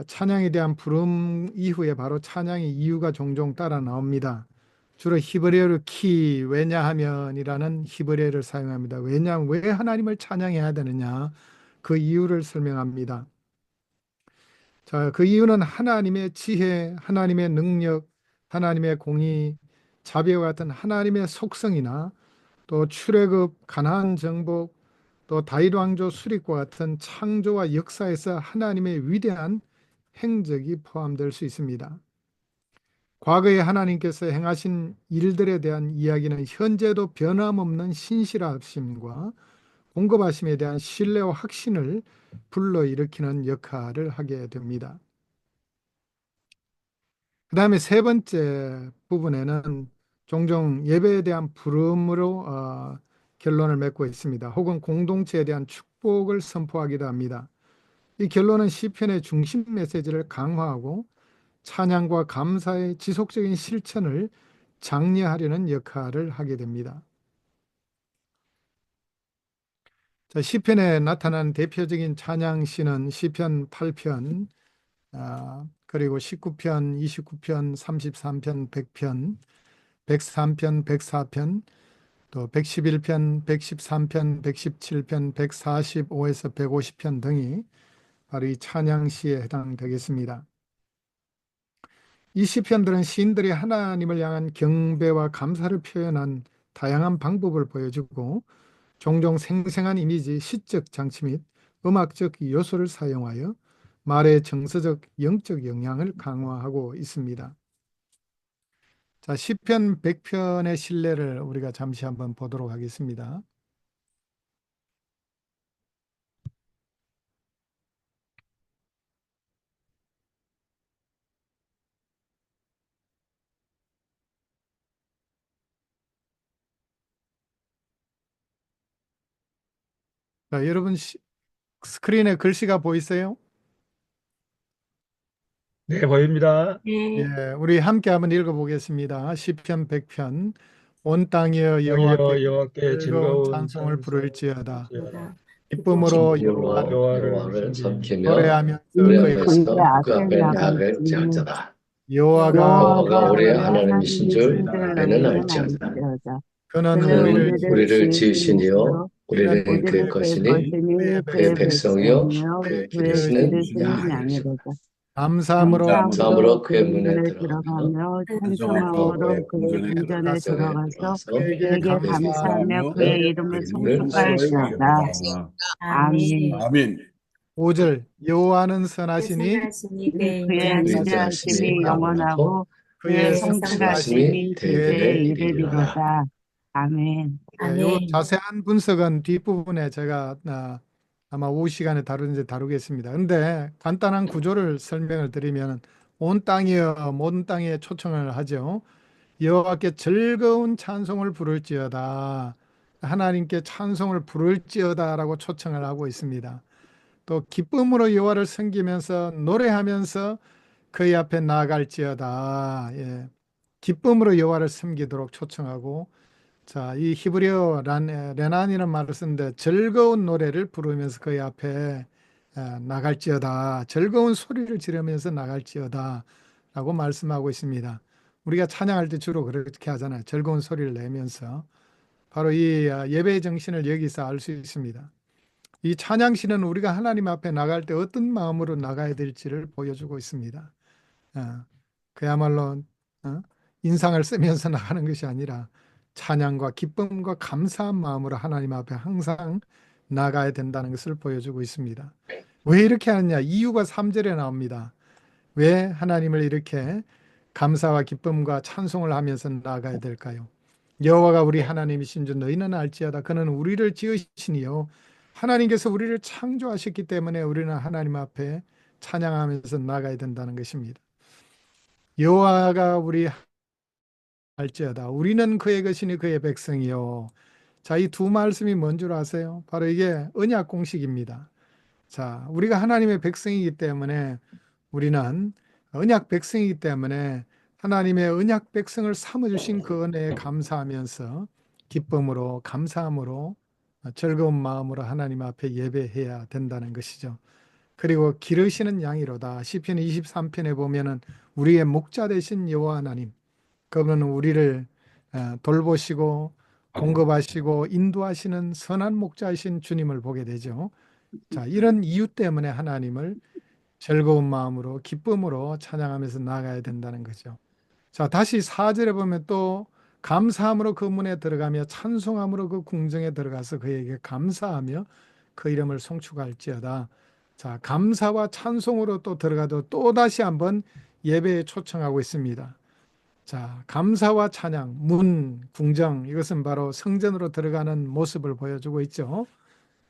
A: 찬양에 대한 부름 이후에 바로 찬양의 이유가 종종 따라 나옵니다. 주로 히브리어로 키 왜냐하면이라는 히브리어를 사용합니다. 왜냐하면 왜 하나님을 찬양해야 되느냐 그 이유를 설명합니다. 자, 그 이유는 하나님의 지혜, 하나님의 능력, 하나님의 공의, 자비와 같은 하나님의 속성이나 또 출애굽, 가나안 정복, 또 다윗 왕조 수립과 같은 창조와 역사에서 하나님의 위대한 행적이 포함될 수 있습니다. 과거에 하나님께서 행하신 일들에 대한 이야기는 현재도 변함없는 신실하심과 공급하심에 대한 신뢰와 확신을 불러일으키는 역할을 하게 됩니다. 그 다음에 세 번째 부분에는 종종 예배에 대한 부름으로 결론을 맺고 있습니다. 혹은 공동체에 대한 축복을 선포하기도 합니다. 이 결론은 시편의 중심 메시지를 강화하고 찬양과 감사의 지속적인 실천을 장려하려는 역할을 하게 됩니다. 자, 시편에 나타난 대표적인 찬양시는 시편 8편, 그리고 19편, 29편, 33편, 100편, 103편, 104편, 또 111편, 113편, 117편, 145에서 150편 등이 바로 이 찬양시에 해당되겠습니다. 이 시편들은 시인들이 하나님을 향한 경배와 감사를 표현한 다양한 방법을 보여주고 종종 생생한 이미지, 시적 장치 및 음악적 요소를 사용하여 말의 정서적, 영적 영향을 강화하고 있습니다. 자, 시편 100편의 신뢰를 우리가 잠시 한번 보도록 하겠습니다. 자, 여러분 스크린에 글씨가 보이세요?
C: 네, 보입니다.
A: 예,
D: 네,
A: 우리 함께 한번 읽어보겠습니다. 시편 100편. 온 땅이여 여호와께
C: 여호와께 여호와께
A: 즐거운
C: 즐거운
A: 찬송을
C: 찬송을
A: 부를지어다.
C: 부를지어다.
A: 기쁨으로
D: 기쁨으로
C: 여호와를
D: 섬기며
C: 섬기며
A: 노래하면서 그의
D: 그의
E: 그 앞에
D: 앞에
E: 나갈지니
D: 나갈지어다.
A: 여호와가
D: 여호와가
E: 여호와가
D: 우리의
E: 우리
D: 하나님이신
E: 하나님이신
D: 줄
E: 줄
D: 너희는
E: 너희는
D: 알지어다.
E: 알지어다.
A: 그는
E: 그는
A: 우리를
D: 그는
E: 우리를
D: 우리를
E: 지으시니요
D: 지으시니요 우리는
A: 우리는
D: 그의
E: 우리는 그의
D: 것이니
A: 그의
E: 것이니 그의
D: 그의 백성이요
E: 백성이요
D: 그의
E: 그의
D: 기르시는
E: 기르시는
D: 양이라.
E: 양이로다.
A: 감사함으로
E: 감사함으로
D: 감사함으로
E: 그의
D: 그의 문에
E: 문에
D: 들어가며
E: 들어가며
D: 찬송함으로
E: 찬송함으로
D: 그의
E: 그의
D: 궁전에
E: 궁전에
D: 들어가서
E: 들어가서
A: 그에게
E: 그에게
D: 그에게
E: 감사하며
A: 감사하며
E: 그의
D: 감사하며
A: 그의
E: 이름을
D: 이름을
E: 송축하였도다.
D: 송축하였다.
E: 아멘.
B: 아멘.
A: 5절 여호와는 선하시니
D: 선하시니
E: 그의
D: 그의 인자하심이
E: 인자하심이
D: 영원하고
E: 영원하고
A: 그의
E: 그의
D: 그의
A: 성실하심이
E: 성실하심이
D: 성실하심이
A: 대대에
D: 대대에
E: 대대에
D: 이르리로다.
E: 이르리로다. 아멘.
A: 요
D: 아멘.
A: 자세한 분석은 뒷부분에 제가 아마 오후 시간에 다루는지 다루겠습니다. 근데 간단한 구조를 설명을 드리면 온 땅이여 모든 땅에 초청을 하죠. 여호와께 즐거운 찬송을 부를지어다. 하나님께 찬송을 부를지어다라고 초청을 하고 있습니다. 또 기쁨으로 여호와를 섬기면서 노래하면서 그의 앞에 나아갈지어다. 예. 기쁨으로 여호와를 섬기도록 초청하고 자, 이 히브리어 레난이라는 말을 쓰는데 즐거운 노래를 부르면서 그의 앞에 나갈지어다. 즐거운 소리를 지르면서 나갈지어다. 라고 말씀하고 있습니다. 우리가 찬양할 때 주로 그렇게 하잖아요. 즐거운 소리를 내면서. 바로 이 예배의 정신을 여기서 알 수 있습니다. 이 찬양시는 우리가 하나님 앞에 나갈 때 어떤 마음으로 나가야 될지를 보여주고 있습니다. 그야말로 인상을 쓰면서 나가는 것이 아니라 찬양과 기쁨과 감사한 마음으로 하나님 앞에 항상 나가야 된다는 것을 보여주고 있습니다. 왜 이렇게 하느냐? 이유가 3절에 나옵니다. 왜 하나님을 이렇게 감사와 기쁨과 찬송을 하면서 나가야 될까요? 여호와가 우리 하나님이신 줄 너희는 알지어다. 그는 우리를 지으시니요 하나님께서 우리를 창조하셨기 때문에 우리는 하나님 앞에 찬양하면서 나가야 된다는 것입니다. 여호와가 우리 알지어다. 우리는 그의 것이니 그의 백성이요. 자, 이 두 말씀이 뭔 줄 아세요? 바로 이게 언약 공식입니다. 자, 우리가 하나님의 백성이기 때문에 우리는 언약 백성이기 때문에 하나님의 언약 백성을 삼아주신 그 은혜에 감사하면서 기쁨으로 감사함으로 즐거운 마음으로 하나님 앞에 예배해야 된다는 것이죠. 그리고 기르시는 양이로다. 시편 23편에 보면은 우리의 목자 되신 여호와 하나님, 그분은 우리를 돌보시고 공급하시고 인도하시는 선한 목자이신 주님을 보게 되죠. 자, 이런 이유 때문에 하나님을 즐거운 마음으로 기쁨으로 찬양하면서 나가야 된다는 거죠. 자, 다시 4절에 보면 또 감사함으로 그 문에 들어가며 찬송함으로 그 궁정에 들어가서 그에게 감사하며 그 이름을 송축할지어다. 자, 감사와 찬송으로 또 들어가도 또 다시 한번 예배에 초청하고 있습니다. 자, 감사와 찬양, 문, 궁정, 이것은 바로 성전으로 들어가는 모습을 보여주고 있죠.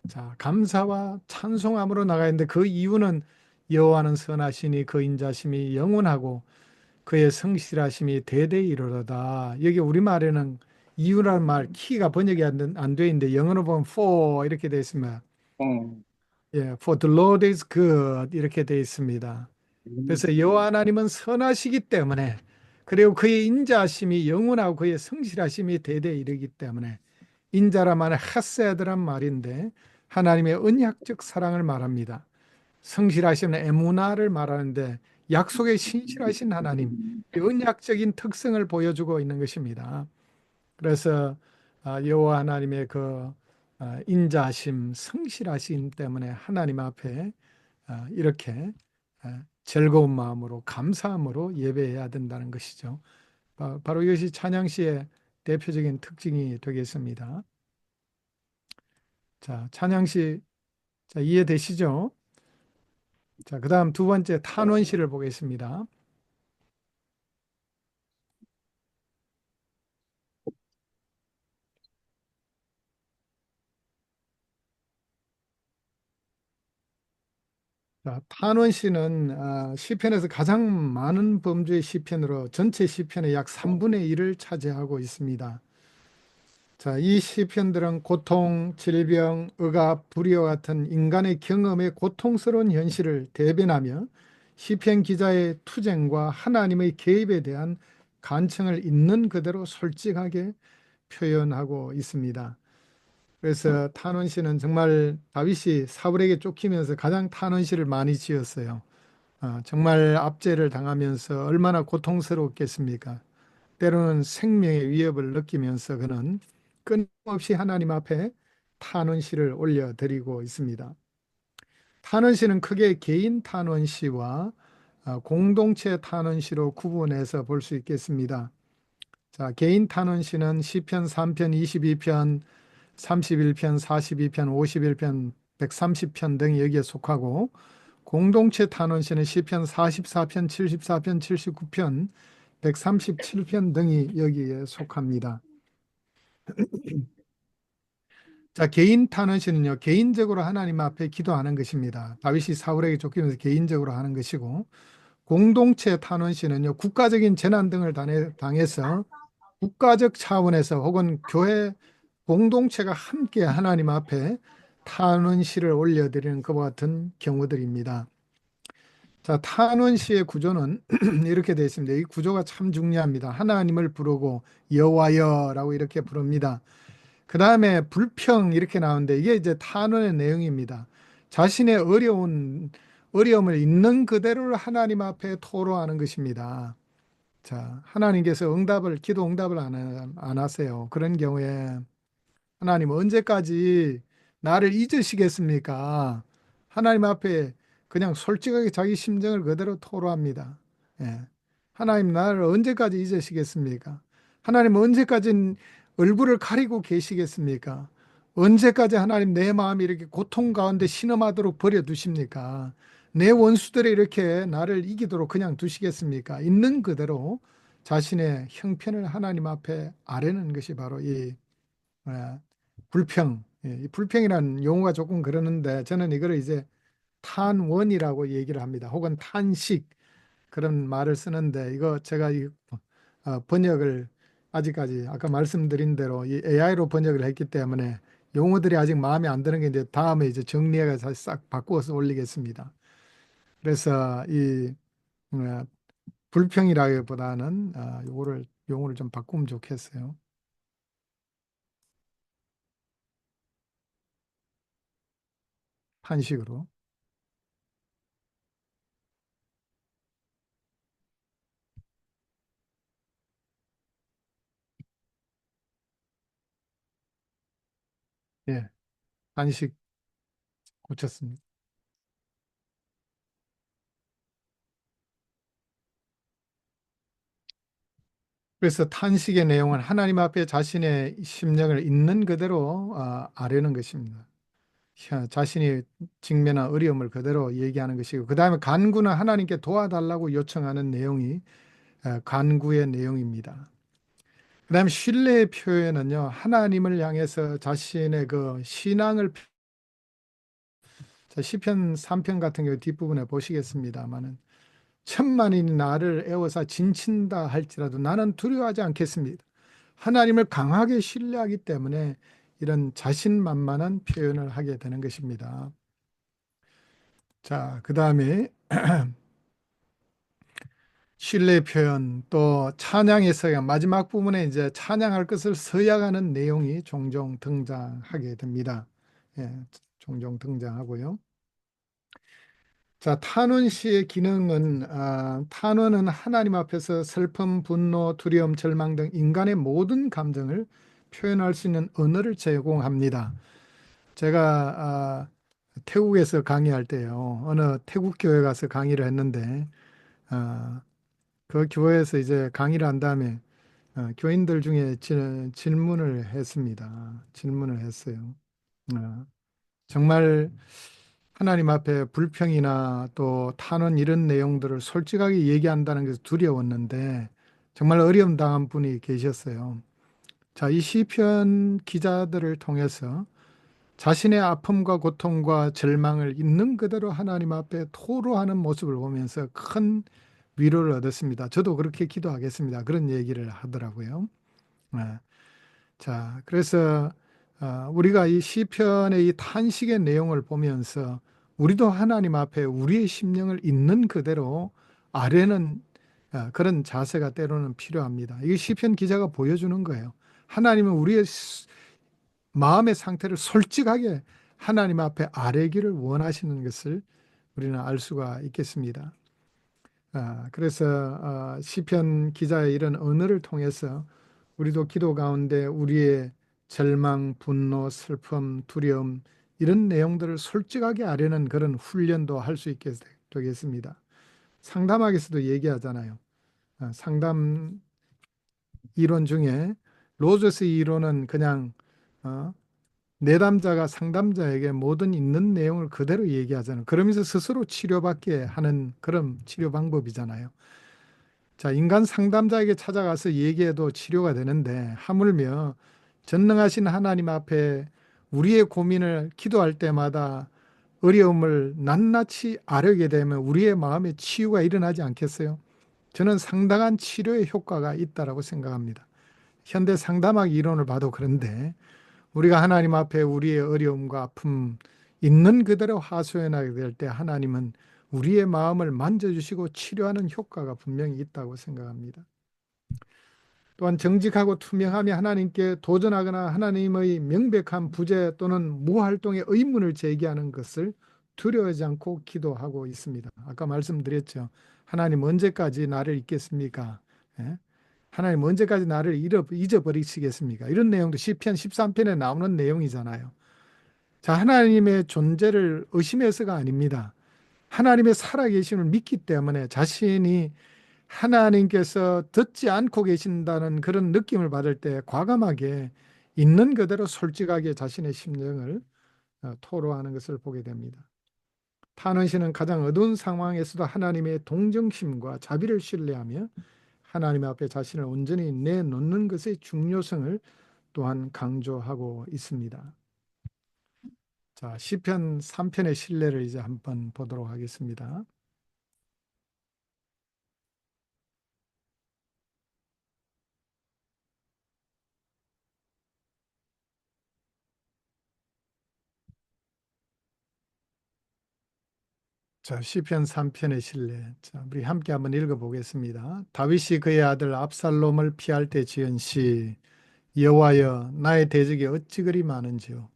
A: 자, 감사와 찬송함으로 나가야 하는데 그 이유는 여호와는 선하시니 그 인자심이 영원하고 그의 성실하심이 대대히 이르로다. 여기 우리말에는 이유라는 말 키가 번역이 안 돼 있는데 영어로 보면 for 이렇게 돼 있습니다. 예, for the Lord is good 이렇게 돼 있습니다. 그래서 여호와 하나님은 선하시기 때문에, 그리고 그의 인자하심이 영원하고 그의 성실하심이 대대히 이르기 때문에, 인자란 말은 헤세드란 말인데 하나님의 언약적 사랑을 말합니다. 성실하시는 에무나를 말하는데 약속에 신실하신 하나님, 이 언약적인 특성을 보여주고 있는 것입니다. 그래서 여호와 하나님의 그 인자하심, 성실하심 때문에 하나님 앞에 이렇게 즐거운 마음으로 감사함으로 예배해야 된다는 것이죠. 바로 이것이 찬양시의 대표적인 특징이 되겠습니다. 자, 찬양시 자, 이해되시죠? 자, 그다음 두 번째 탄원시를 보겠습니다. 자, 탄원시는 시편에서 가장 많은 범주의 시편으로 전체 시편의 약 3분의 1을 차지하고 있습니다. 자, 이 시편들은 고통, 질병, 억압, 불의와 같은 인간의 경험의 고통스러운 현실을 대변하며 시편 기자의 투쟁과 하나님의 개입에 대한 간청을 있는 그대로 솔직하게 표현하고 있습니다. 그래서 탄원시는 정말 다윗이 사울에게 쫓기면서 가장 탄원시를 많이 지었어요. 정말 압제를 당하면서 얼마나 고통스러웠겠습니까? 때로는 생명의 위협을 느끼면서 그는 끊임없이 하나님 앞에 탄원시를 올려드리고 있습니다. 탄원시는 크게 개인 탄원시와 공동체 탄원시로 구분해서 볼 수 있겠습니다. 자, 개인 탄원시는 시편 3편, 22편, 31편, 42편, 51편, 130편 등이 여기에 속하고, 공동체 탄원시는 시편 44편, 74편, 79편, 137편 등이 여기에 속합니다. 자, 개인 탄원시는요, 개인적으로 하나님 앞에 기도하는 것입니다. 다윗이 사울에게 쫓기면서 개인적으로 하는 것이고, 공동체 탄원시는요, 국가적인 재난 등을 당해서 국가적 차원에서 혹은 교회 공동체가 함께 하나님 앞에 탄원시를 올려드리는 것과 같은 경우들입니다. 자, 탄원시의 구조는 이렇게 되어 있습니다. 이 구조가 참 중요합니다. 하나님을 부르고 여호와여라고 이렇게 부릅니다. 그 다음에 불평 이렇게 나오는데 이게 이제 탄원의 내용입니다. 자신의 어려움을 있는 그대로 하나님 앞에 토로하는 것입니다. 자, 하나님께서 기도 응답을 안 하세요. 그런 경우에 하나님 언제까지 나를 잊으시겠습니까? 하나님 앞에 그냥 솔직하게 자기 심정을 그대로 토로합니다. 예. 하나님 나를 언제까지 잊으시겠습니까? 하나님 언제까지 얼굴을 가리고 계시겠습니까? 언제까지 하나님 내 마음이 이렇게 고통 가운데 신음하도록 버려두십니까? 내 원수들이 이렇게 나를 이기도록 그냥 두시겠습니까? 있는 그대로 자신의 형편을 하나님 앞에 아뢰는 것이 바로 이 불평. 이 불평이라는 용어가 조금 그러는데 저는 이거를 이제 탄원이라고 얘기를 합니다. 혹은 탄식 그런 말을 쓰는데 이거 제가 번역을 아직까지 아까 말씀드린 대로 이 AI로 번역을 했기 때문에 용어들이 아직 마음에 안 드는 게 이제 다음에 이제 정리해서 싹 바꾸어서 올리겠습니다. 그래서 이 불평이라기보다는 용어를 좀 바꾸면 좋겠어요. 탄식으로. 예, 탄식 고쳤습니다. 그래서 탄식의 내용은 하나님 앞에 자신의 심령을 있는 그대로 아뢰는 것입니다. 자신이 직면한 어려움을 그대로 얘기하는 것이고, 그 다음에 간구는 하나님께 도와달라고 요청하는 내용이 간구의 내용입니다. 그 다음에 신뢰의 표현은요, 하나님을 향해서 자신의 그 신앙을 시편 3편 같은 경우 뒷부분에 보시겠습니다만은 천만인이 나를 에워싸 진친다 할지라도 나는 두려워하지 않겠습니다. 하나님을 강하게 신뢰하기 때문에 이런 자신만만한 표현을 하게 되는 것입니다. 자, 그 다음에 신뢰 표현, 또 찬양의 서약, 마지막 부분에 이제 찬양할 것을 서약하는 내용이 종종 등장하게 됩니다. 예, 종종 등장하고요. 자, 탄원시의 기능은 탄원은 하나님 앞에서 슬픔, 분노, 두려움, 절망 등 인간의 모든 감정을 표현할 수 있는 언어를 제공합니다. 제가 태국에서 강의할 때요, 어느 태국 교회 가서 강의를 했는데 그 교회에서 이제 강의를 한 다음에 교인들 중에 질문을 했습니다. 질문을 했어요. 정말 하나님 앞에 불평이나 또 탄원 이런 내용들을 솔직하게 얘기한다는 것이 두려웠는데 정말 어려움 당한 분이 계셨어요. 자, 이 시편 기자들을 통해서 자신의 아픔과 고통과 절망을 있는 그대로 하나님 앞에 토로하는 모습을 보면서 큰 위로를 얻었습니다. 저도 그렇게 기도하겠습니다. 그런 얘기를 하더라고요. 자, 그래서 우리가 이 시편의 이 탄식의 내용을 보면서 우리도 하나님 앞에 우리의 심령을 있는 그대로 아뢰는 그런 자세가 때로는 필요합니다. 이게 시편 기자가 보여주는 거예요. 하나님은 우리의 마음의 상태를 솔직하게 하나님 앞에 아뢰기를 원하시는 것을 우리는 알 수가 있겠습니다. 그래서 시편 기자의 이런 언어를 통해서 우리도 기도 가운데 우리의 절망, 분노, 슬픔, 두려움 이런 내용들을 솔직하게 아뢰는 그런 훈련도 할 수 있게 되겠습니다. 상담학에서도 얘기하잖아요. 상담 이론 중에 로저스 이론은 그냥 내담자가 상담자에게 모든 있는 내용을 그대로 얘기하잖아요. 그러면서 스스로 치료받게 하는 그런 치료 방법이잖아요. 자, 인간 상담자에게 찾아가서 얘기해도 치료가 되는데 하물며 전능하신 하나님 앞에 우리의 고민을 기도할 때마다 어려움을 낱낱이 아뢰게 되면 우리의 마음에 치유가 일어나지 않겠어요? 저는 상당한 치료의 효과가 있다고 생각합니다. 현대 상담학 이론을 봐도 그런데 우리가 하나님 앞에 우리의 어려움과 아픔 있는 그대로 하소연하게 될 때 하나님은 우리의 마음을 만져주시고 치료하는 효과가 분명히 있다고 생각합니다. 또한 정직하고 투명하며 하나님께 도전하거나 하나님의 명백한 부재 또는 무활동의 의문을 제기하는 것을 두려워하지 않고 기도하고 있습니다. 아까 말씀드렸죠. 하나님 언제까지 나를 잊겠습니까? 예? 하나님 언제까지 나를 잊어버리시겠습니까? 이런 내용도 시편 13편에 나오는 내용이잖아요. 자, 하나님의 존재를 의심해서가 아닙니다. 하나님의 살아계심을 믿기 때문에 자신이 하나님께서 듣지 않고 계신다는 그런 느낌을 받을 때 과감하게 있는 그대로 솔직하게 자신의 심령을 토로하는 것을 보게 됩니다. 탄원시는 가장 어두운 상황에서도 하나님의 동정심과 자비를 신뢰하며 하나님 앞에 자신을 온전히 내놓는 것의 중요성을 또한 강조하고 있습니다. 자, 시편 3편의 신뢰를 이제 한번 보도록 하겠습니다. 자, 시편 3편의 신뢰. 자, 우리 함께 한번 읽어보겠습니다. 다윗이 그의 아들 압살롬을 피할 때 지은 시. 여호와여, 나의 대적이 어찌 그리 많은지요.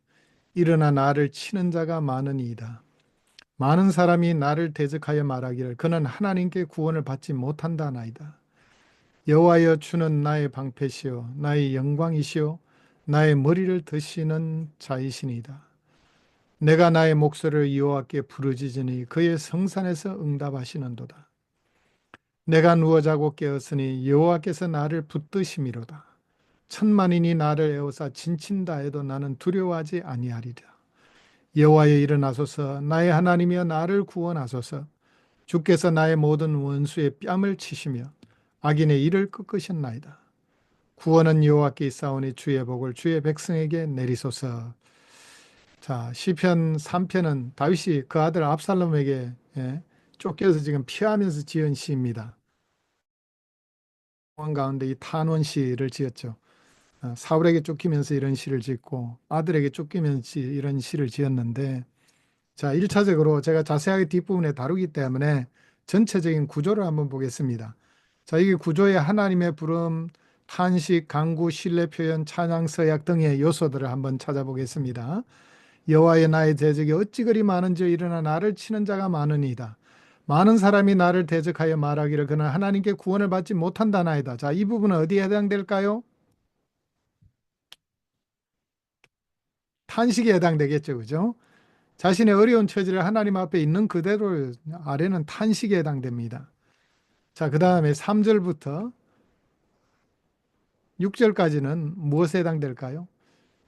A: 일어나 나를 치는 자가 많으니이다. 많은 사람이 나를 대적하여 말하기를 그는 하나님께 구원을 받지 못한다나이다. 여호와여, 주는 나의 방패시요 나의 영광이시요 나의 머리를 드시는 자이시니이다. 내가 나의 목소리를 여호와께 부르짖으니 그의 성산에서 응답하시는도다. 내가 누워 자고 깨었으니 여호와께서 나를 붙드심이로다. 천만인이 나를 에워싸 진친다 해도 나는 두려워하지 아니하리라. 여호와여, 일어나소서. 나의 하나님이여, 나를 구원하소서. 주께서 나의 모든 원수의 뺨을 치시며 악인의 일을 꺾으셨나이다. 구원은 여호와께 있사오니 주의 복을 주의 백성에게 내리소서. 자, 시편 3편은 다윗이 그 아들 압살롬에게 쫓겨서 지금 피하면서 지은 시입니다. 상황 가운데 이 탄원 시를 지었죠. 사울에게 쫓기면서 이런 시를 짓고 아들에게 쫓기면서 이런 시를 지었는데, 자, 1차적으로 제가 자세하게 뒷부분에 다루기 때문에 전체적인 구조를 한번 보겠습니다. 자, 이게 구조의 하나님의 부름, 탄식, 간구, 신뢰 표현, 찬양, 서약 등의 요소들을 한번 찾아보겠습니다. 여호와의 나의 대적이 어찌 그리 많은지 일어나 나를 치는 자가 많으니이다. 많은 사람이 나를 대적하여 말하기를 그는 하나님께 구원을 받지 못한다나이다. 자, 이 부분은 어디에 해당될까요? 탄식에 해당되겠죠. 그죠? 자신의 어려운 처지를 하나님 앞에 있는 그대로 아래는 탄식에 해당됩니다. 자, 그 다음에 3절부터 6절까지는 무엇에 해당될까요?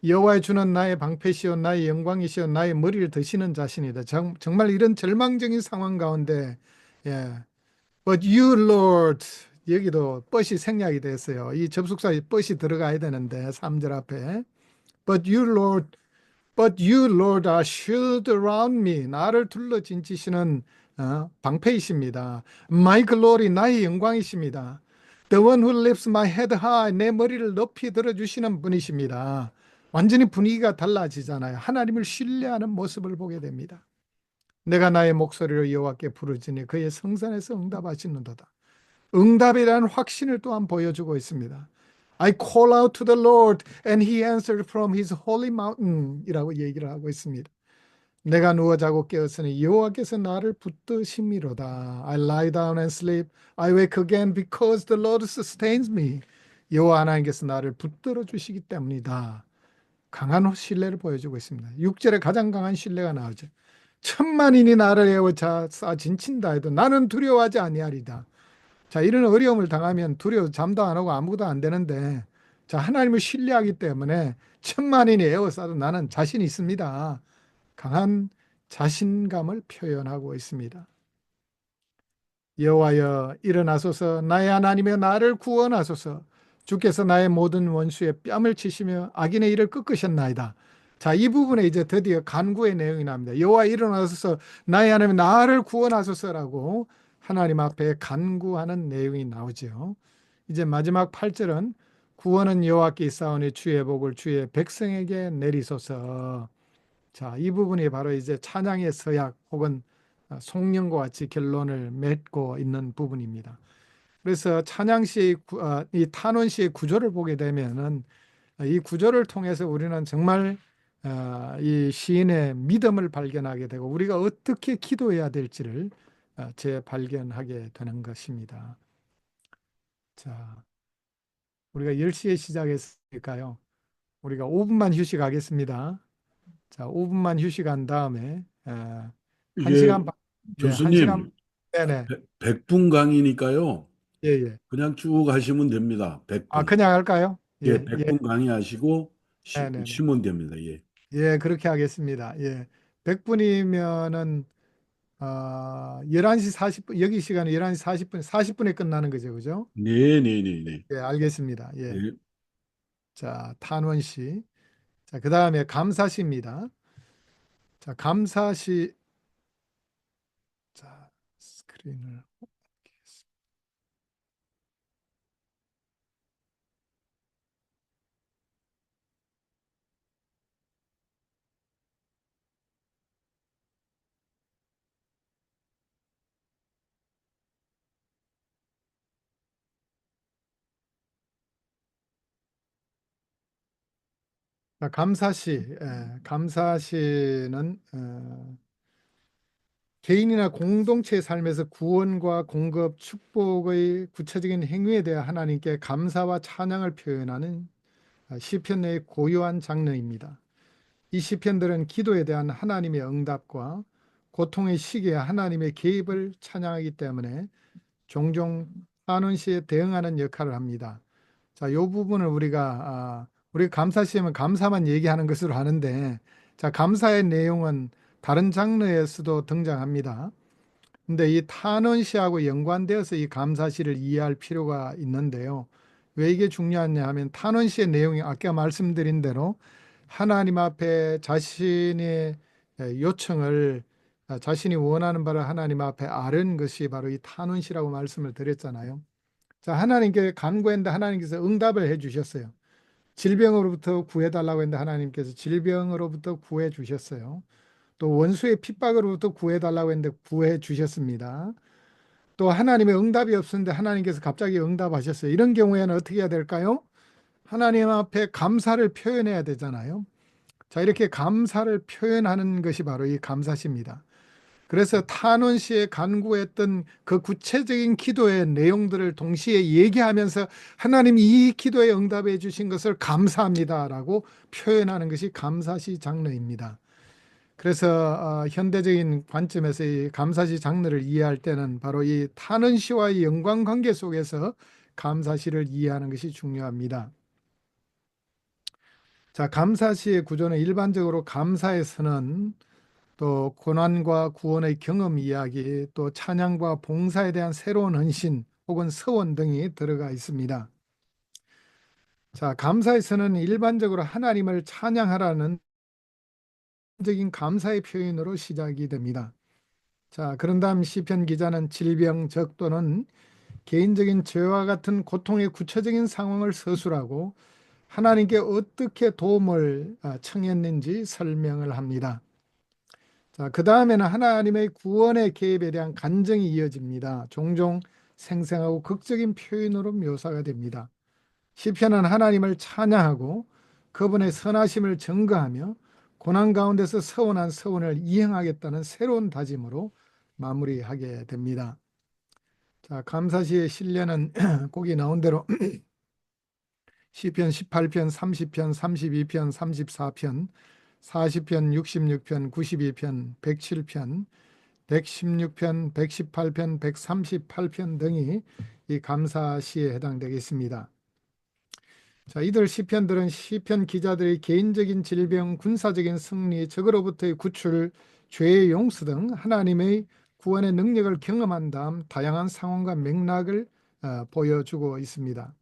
A: 여호와의 주는 나의 방패시오 나의 영광이시오 나의 머리를 드시는 자신이다. 정말 이런 절망적인 상황 가운데, 예. But you Lord, 여기도 뻗이 생략이 됐어요. 이 접속사에 뻗이 들어가야 되는데 3절 앞에 But you Lord are shield around me. 나를 둘러 진치시는 방패이십니다. My glory, 나의 영광이십니다. The one who lifts my head high, 내 머리를 높이 들어주시는 분이십니다. 완전히 분위기가 달라지잖아요. 하나님을 신뢰하는 모습을 보게 됩니다. 내가 나의 목소리로 여호와께 부르짖으니 그의 성산에서 응답하시는도다. 응답이라는 확신을 또한 보여주고 있습니다. I call out to the Lord and he answered from his holy mountain 이라고 얘기를 하고 있습니다. 내가 누워 자고 깨었으니 여호와께서 나를 붙드심이로다. I lie down and sleep. I wake again because the Lord sustains me. 여호와 하나님께서 나를 붙들어 주시기 때문이다. 강한 신뢰를 보여주고 있습니다. 6절에 가장 강한 신뢰가 나오죠. 천만인이 나를 에워싸 진친다 해도 나는 두려워하지 아니하리다. 자, 이런 어려움을 당하면 두려워 잠도 안 오고 아무것도 안 되는데, 자, 하나님을 신뢰하기 때문에 천만인이 에워싸도 나는 자신 있습니다. 강한 자신감을 표현하고 있습니다. 여호와여 일어나소서 나의 하나님여 나를 구원하소서 주께서 나의 모든 원수의 뺨을 치시며 악인의 일을 꺾으셨나이다. 자, 이 부분에 이제 드디어 간구의 내용이 나옵니다. 여호와 일어나소서 나의 하나님 나를 구원하소서라고 하나님 앞에 간구하는 내용이 나오죠. 이제 마지막 8절은 구원은 여호와께 있사오니 주의 복을 주의 백성에게 내리소서. 자, 이 부분이 바로 이제 찬양의 서약 혹은 송령과 같이 결론을 맺고 있는 부분입니다. 그래서 찬양시의 이 탄원시의 구조를 보게 되면은 이 구조를 통해서 우리는 정말 이 시인의 믿음을 발견하게 되고 우리가 어떻게 기도해야 될지를 재발견하게 되는 것입니다. 자, 우리가 10시에 시작했으니까요. 우리가 5분만 휴식하겠습니다. 자, 5분만 휴식한 다음에 1시간 반. 네, 1시간.
B: 교수님,
A: 네네.
B: 100분 강의니까요.
A: 예, 예.
B: 그냥 쭉 하시면 됩니다. 100분.
A: 그냥 할까요?
B: 예,
A: 예,
B: 100분 강의하시고
A: 네네.
B: 쉬면 됩니다. 예.
A: 예, 그렇게 하겠습니다. 예. 100분이면은 11시 40분, 여기 시간은 11시 40분에 끝나는 거죠. 그죠?
B: 네, 네, 네, 네.
A: 예, 알겠습니다. 예.
B: 네.
A: 자, 탄원시. 자, 그다음에 감사시입니다. 자, 감사시. 자, 스크린을 옮기겠습니다. 자, 감사시. 감사시는 개인이나 공동체의 삶에서 구원과 공급, 축복의 구체적인 행위에 대해 하나님께 감사와 찬양을 표현하는 시편 내의 고유한 장르입니다. 이 시편들은 기도에 대한 하나님의 응답과 고통의 시기에 하나님의 개입을 찬양하기 때문에 종종 환원시에 대응하는 역할을 합니다. 자, 이 부분을 우리 감사시하면 감사만 얘기하는 것으로 하는데, 자, 감사의 내용은 다른 장르에서도 등장합니다. 근데 이 탄원시하고 연관되어서 이 감사시를 이해할 필요가 있는데요. 왜 이게 중요하냐 하면 탄원시의 내용이 아까 말씀드린 대로 하나님 앞에 자신의 요청을 자신이 원하는 바를 하나님 앞에 아는 것이 바로 이 탄원시라고 말씀을 드렸잖아요. 자, 하나님께 간구했는데 하나님께서 응답을 해 주셨어요. 질병으로부터 구해달라고 했는데 하나님께서 질병으로부터 구해 주셨어요. 또 원수의 핍박으로부터 구해달라고 했는데 구해 주셨습니다. 또 하나님의 응답이 없었는데 하나님께서 갑자기 응답하셨어요. 이런 경우에는 어떻게 해야 될까요? 하나님 앞에 감사를 표현해야 되잖아요. 자, 이렇게 감사를 표현하는 것이 바로 이 감사시입니다. 그래서 탄원시에 간구했던 그 구체적인 기도의 내용들을 동시에 얘기하면서 하나님 이 기도에 응답해 주신 것을 감사합니다라고 표현하는 것이 감사시 장르입니다. 그래서 현대적인 관점에서 이 감사시 장르를 이해할 때는 바로 이 탄원시와의 연관관계 속에서 감사시를 이해하는 것이 중요합니다. 자, 감사시의 구조는 일반적으로 감사에서는 또 고난과 구원의 경험 이야기, 또 찬양과 봉사에 대한 새로운 헌신 혹은 서원 등이 들어가 있습니다. 자, 감사에서는 일반적으로 하나님을 찬양하라는 적인 감사의 표현으로 시작이 됩니다. 자, 그런 다음 시편 기자는 질병, 적 또는 개인적인 죄와 같은 고통의 구체적인 상황을 서술하고 하나님께 어떻게 도움을 청했는지 설명을 합니다. 자, 그 다음에는 하나님의 구원의 개입에 대한 간증이 이어집니다. 종종 생생하고 극적인 표현으로 묘사가 됩니다. 시편은 하나님을 찬양하고 그분의 선하심을 증거하며 고난 가운데서 서원한 서원을 이행하겠다는 새로운 다짐으로 마무리하게 됩니다. 자, 감사시의 신뢰는 거기 나온 대로 시편 18편, 30편, 32편, 34편, 40편, 66편, 92편, 107편, 116편, 118편, 138편 등이 이 감사시에 해당되겠습니다. 자, 이들 시편들은 시편 기자들의 개인적인 질병, 군사적인 승리, 적으로부터의 구출, 죄의 용서 등 하나님의 구원의 능력을 경험한 다음 다양한 상황과 맥락을 보여주고 있습니다.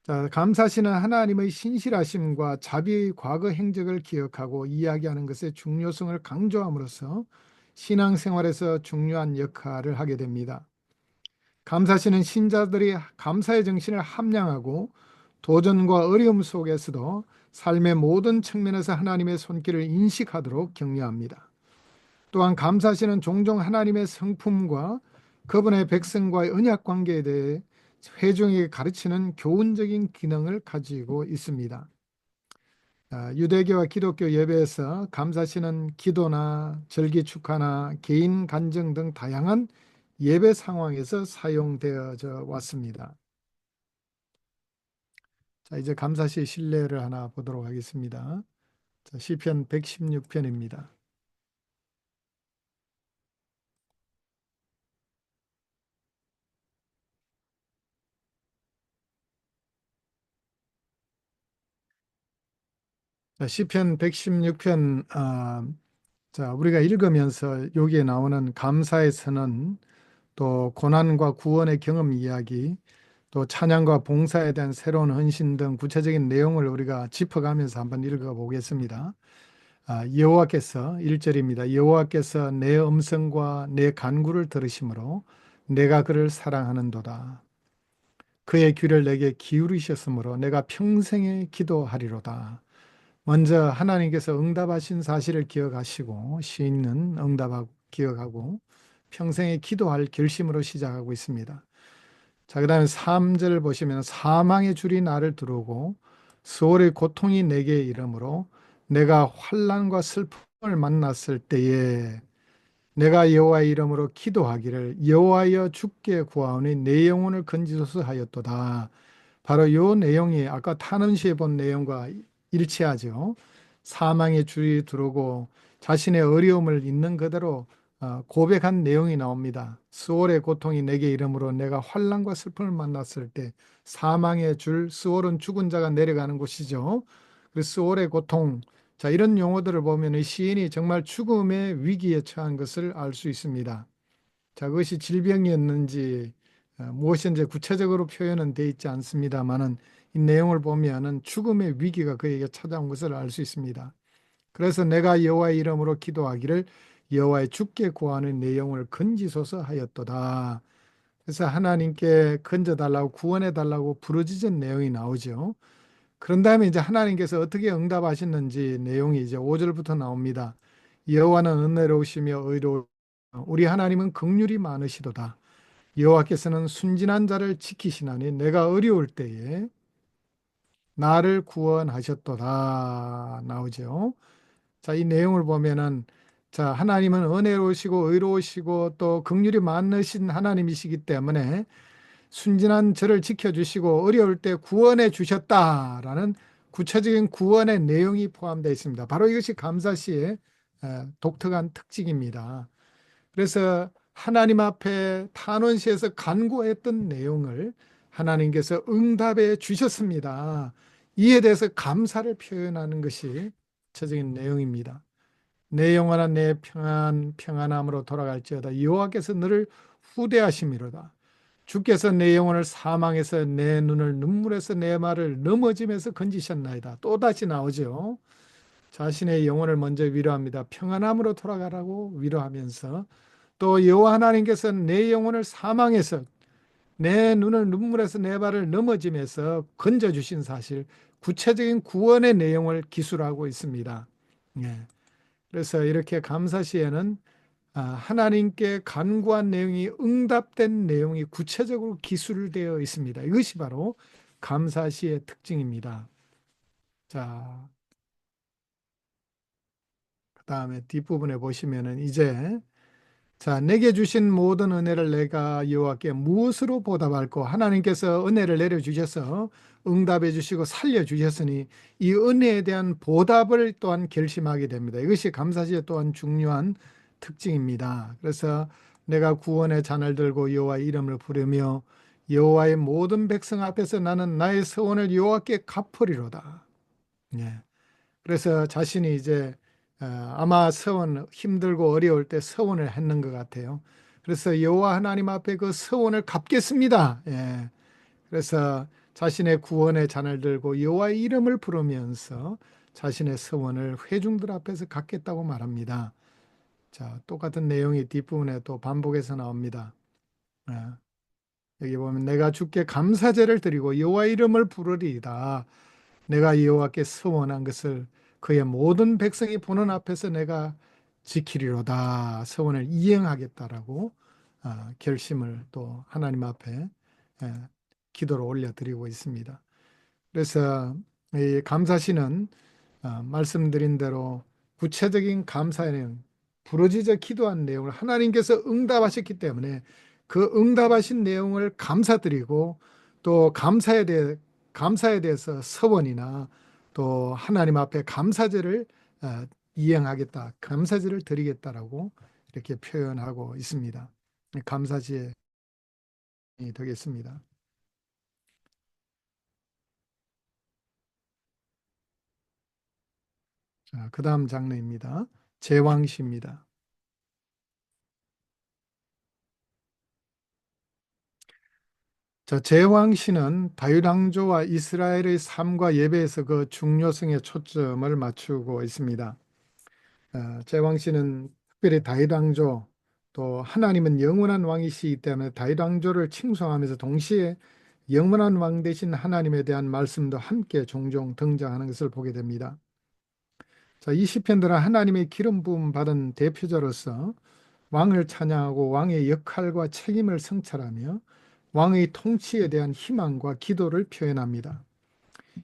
A: 자, 감사시는 하나님의 신실하심과 자비의 과거 행적을 기억하고 이야기하는 것의 중요성을 강조함으로써 신앙생활에서 중요한 역할을 하게 됩니다. 감사시는 신자들이 감사의 정신을 함양하고 도전과 어려움 속에서도 삶의 모든 측면에서 하나님의 손길을 인식하도록 격려합니다. 또한 감사시는 종종 하나님의 성품과 그분의 백성과의 언약 관계에 대해 회중에게 가르치는 교훈적인 기능을 가지고 있습니다. 유대교와 기독교 예배에서 감사시는 기도나 절기 축하나 개인 간증 등 다양한 예배 상황에서 사용되어져 왔습니다. 자, 이제 감사시의 신뢰를 하나 보도록 하겠습니다. 자, 시편 116편입니다. 자, 시편 116편 자, 우리가 읽으면서 여기에 나오는 감사의 선언, 또 고난과 구원의 경험 이야기, 또 찬양과 봉사에 대한 새로운 헌신 등 구체적인 내용을 우리가 짚어가면서 한번 읽어보겠습니다. 여호와께서 1절입니다. 여호와께서 내 음성과 내 간구를 들으심으로 내가 그를 사랑하는도다. 그의 귀를 내게 기울이셨으므로 내가 평생에 기도하리로다. 먼저 하나님께서 응답하신 사실을 기억하시고 시인은 응답하고 기억하고 평생에 기도할 결심으로 시작하고 있습니다. 자, 그 다음에 3절 보시면 사망의 줄이 나를 두르고 수월의 고통이 내게 이르므로 내가 환난과 슬픔을 만났을 때에 내가 여호와의 이름으로 기도하기를 여호와여 주께 구하오니 내 영혼을 건지소서 하였도다. 바로 이 내용이 아까 탄원시에 본 내용과 일치하죠. 사망의 줄이 두르고 자신의 어려움을 있는 그대로 고백한 내용이 나옵니다. 수월의 고통이 내게 이름으로 내가 환난과 슬픔을 만났을 때 사망의 줄, 수월은 죽은 자가 내려가는 곳이죠. 그래서 수월의 고통, 자, 이런 용어들을 보면 이 시인이 정말 죽음의 위기에 처한 것을 알 수 있습니다. 자, 그것이 질병이었는지 무엇인지 구체적으로 표현은 되어 있지 않습니다만은 이 내용을 보면은 죽음의 위기가 그에게 찾아온 것을 알 수 있습니다. 그래서 내가 여호와의 이름으로 기도하기를 여호와의 주께 구하는 내용을 건지소서 하였도다. 그래서 하나님께 건져달라고 구원해달라고 부르짖은 내용이 나오죠. 그런 다음에 이제 하나님께서 어떻게 응답하셨는지 내용이 이제 5절부터 나옵니다. 여호와는 은혜로우시며 의로우 우리 하나님은 긍휼이 많으시도다. 여호와께서는 순진한 자를 지키시나니 내가 어려울 때에 나를 구원하셨도다 나오죠. 자, 이 내용을 보면은 자, 하나님은 은혜로우시고 의로우시고 또 긍휼이 많으신 하나님이시기 때문에 순진한 저를 지켜주시고 어려울 때 구원해 주셨다라는 구체적인 구원의 내용이 포함되어 있습니다. 바로 이것이 감사시의 독특한 특징입니다. 그래서 하나님 앞에 탄원시에서 간구했던 내용을 하나님께서 응답해 주셨습니다. 이에 대해서 감사를 표현하는 것이 구체적인 내용입니다. 내 영혼아 내 평안함으로 돌아갈지어다. 여호와께서 너를 후대하심이로다. 주께서 내 영혼을 사망에서 내 눈을 눈물에서 내 말을 넘어짐에서 건지셨나이다. 또다시 나오죠. 자신의 영혼을 먼저 위로합니다. 평안함으로 돌아가라고 위로하면서 또 여호와 하나님께서 내 영혼을 사망에서 내 눈을 눈물에서 내 발을 넘어짐에서 건져주신 사실, 구체적인 구원의 내용을 기술하고 있습니다. 예. 그래서 이렇게 감사시에는 하나님께 간구한 내용이 응답된 내용이 구체적으로 기술되어 있습니다. 이것이 바로 감사시의 특징입니다. 자, 그 다음에 뒷부분에 보시면은 이제 자, 내게 주신 모든 은혜를 내가 여호와께 무엇으로 보답할꼬? 하나님께서 은혜를 내려주셔서 응답해 주시고 살려주셨으니 이 은혜에 대한 보답을 또한 결심하게 됩니다. 이것이 감사시의 또한 중요한 특징입니다. 그래서 내가 구원의 잔을 들고 여호와의 이름을 부르며 여호와의 모든 백성 앞에서 나는 나의 서원을 여호와께 갚으리로다. 예. 그래서 자신이 이제 아마 서원 힘들고 어려울 때 서원을 했는 것 같아요. 그래서 여호와 하나님 앞에 그 서원을 갚겠습니다. 예. 그래서 자신의 구원의 잔을 들고 여호와의 이름을 부르면서 자신의 서원을 회중들 앞에서 갚겠다고 말합니다. 자, 똑같은 내용이 뒷부분에 또 반복해서 나옵니다. 여기 보면 내가 주께 감사제를 드리고 여호와의 이름을 부르리이다. 내가 여호와께 서원한 것을 그의 모든 백성이 보는 앞에서 내가 지키리로다. 서원을 이행하겠다라고 결심을 또 하나님 앞에 기도로 올려드리고 있습니다. 그래서 이 감사시는 말씀드린 대로 구체적인 감사의 내용, 부르짖어 기도한 내용을 하나님께서 응답하셨기 때문에 그 응답하신 내용을 감사드리고 또 감사에 대해서 서원이나 또 하나님 앞에 감사제를 이행하겠다, 감사제를 드리겠다라고 이렇게 표현하고 있습니다. 감사제이 되겠습니다. 자, 그 다음 장르입니다. 제왕시입니다. 자, 제왕시는 다윗 왕조와 이스라엘의 삶과 예배에서 그 중요성에 초점을 맞추고 있습니다. 제왕시는 특별히 다윗 왕조, 또 하나님은 영원한 왕이시기 때문에 다윗 왕조를 칭송하면서 동시에 영원한 왕 되신 하나님에 대한 말씀도 함께 종종 등장하는 것을 보게 됩니다. 자, 이 시편들은 하나님의 기름 부음 받은 대표자로서 왕을 찬양하고 왕의 역할과 책임을 성찰하며 왕의 통치에 대한 희망과 기도를 표현합니다.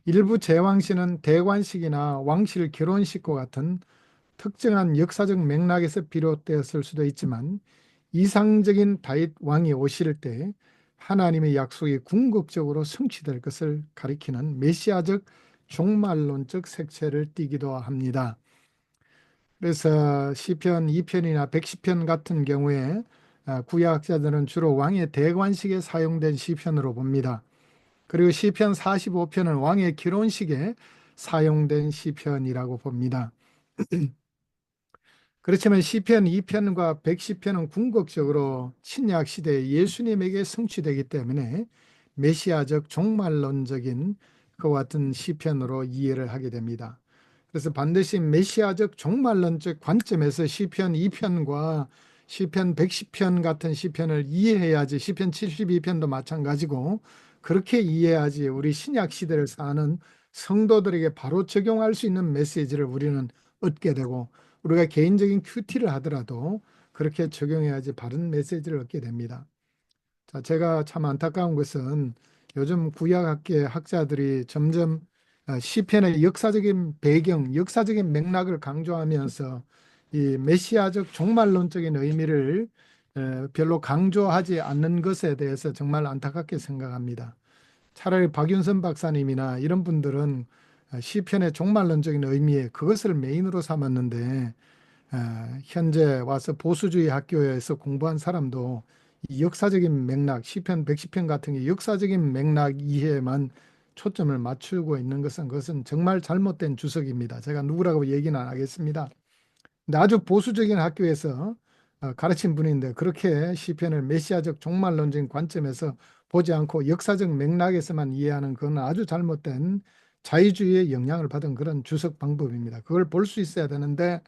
A: 일부 제왕시는 대관식이나 왕실 결혼식과 같은 특정한 역사적 맥락에서 비롯되었을 수도 있지만 이상적인 다윗 왕이 오실 때 하나님의 약속이 궁극적으로 성취될 것을 가리키는 메시아적 종말론적 색채를 띠기도 합니다. 그래서 시편 2편이나 110편 같은 경우에 구약학자들은 주로 왕의 대관식에 사용된 시편으로 봅니다. 그리고 시편 45편은 왕의 결혼식에 사용된 시편이라고 봅니다. 그렇지만 시편 2편과 110편은 궁극적으로 신약 시대에 예수님에게 성취되기 때문에 메시아적 종말론적인 그와 같은 시편으로 이해를 하게 됩니다. 그래서 반드시 메시아적 종말론적 관점에서 시편 2편과 시편 110편 같은 시편을 이해해야지, 시편 72편도 마찬가지고 그렇게 이해해야지 우리 신약 시대를 사는 성도들에게 바로 적용할 수 있는 메시지를 우리는 얻게 되고, 우리가 개인적인 큐티를 하더라도 그렇게 적용해야지 바른 메시지를 얻게 됩니다. 자, 제가 참 안타까운 것은 요즘 구약학계 학자들이 점점 시편의 역사적인 배경, 역사적인 맥락을 강조하면서 이 메시아적 종말론적인 의미를 별로 강조하지 않는 것에 대해서 정말 안타깝게 생각합니다. 차라리 박윤선 박사님이나 이런 분들은 시편의 종말론적인 의미에 그것을 메인으로 삼았는데, 현재 와서 보수주의 학교에서 공부한 사람도 이 역사적인 맥락, 시편 110편 같은 게 역사적인 맥락 이해에만 초점을 맞추고 있는 것은 그것은 정말 잘못된 주석입니다. 제가 누구라고 얘기는 안 하겠습니다. 근데 아주 보수적인 학교에서 가르친 분인데 그렇게 시편을 메시아적 종말론적인 관점에서 보지 않고 역사적 맥락에서만 이해하는 그건 아주 잘못된 자유주의의 영향을 받은 그런 주석 방법입니다. 그걸 볼 수 있어야 되는데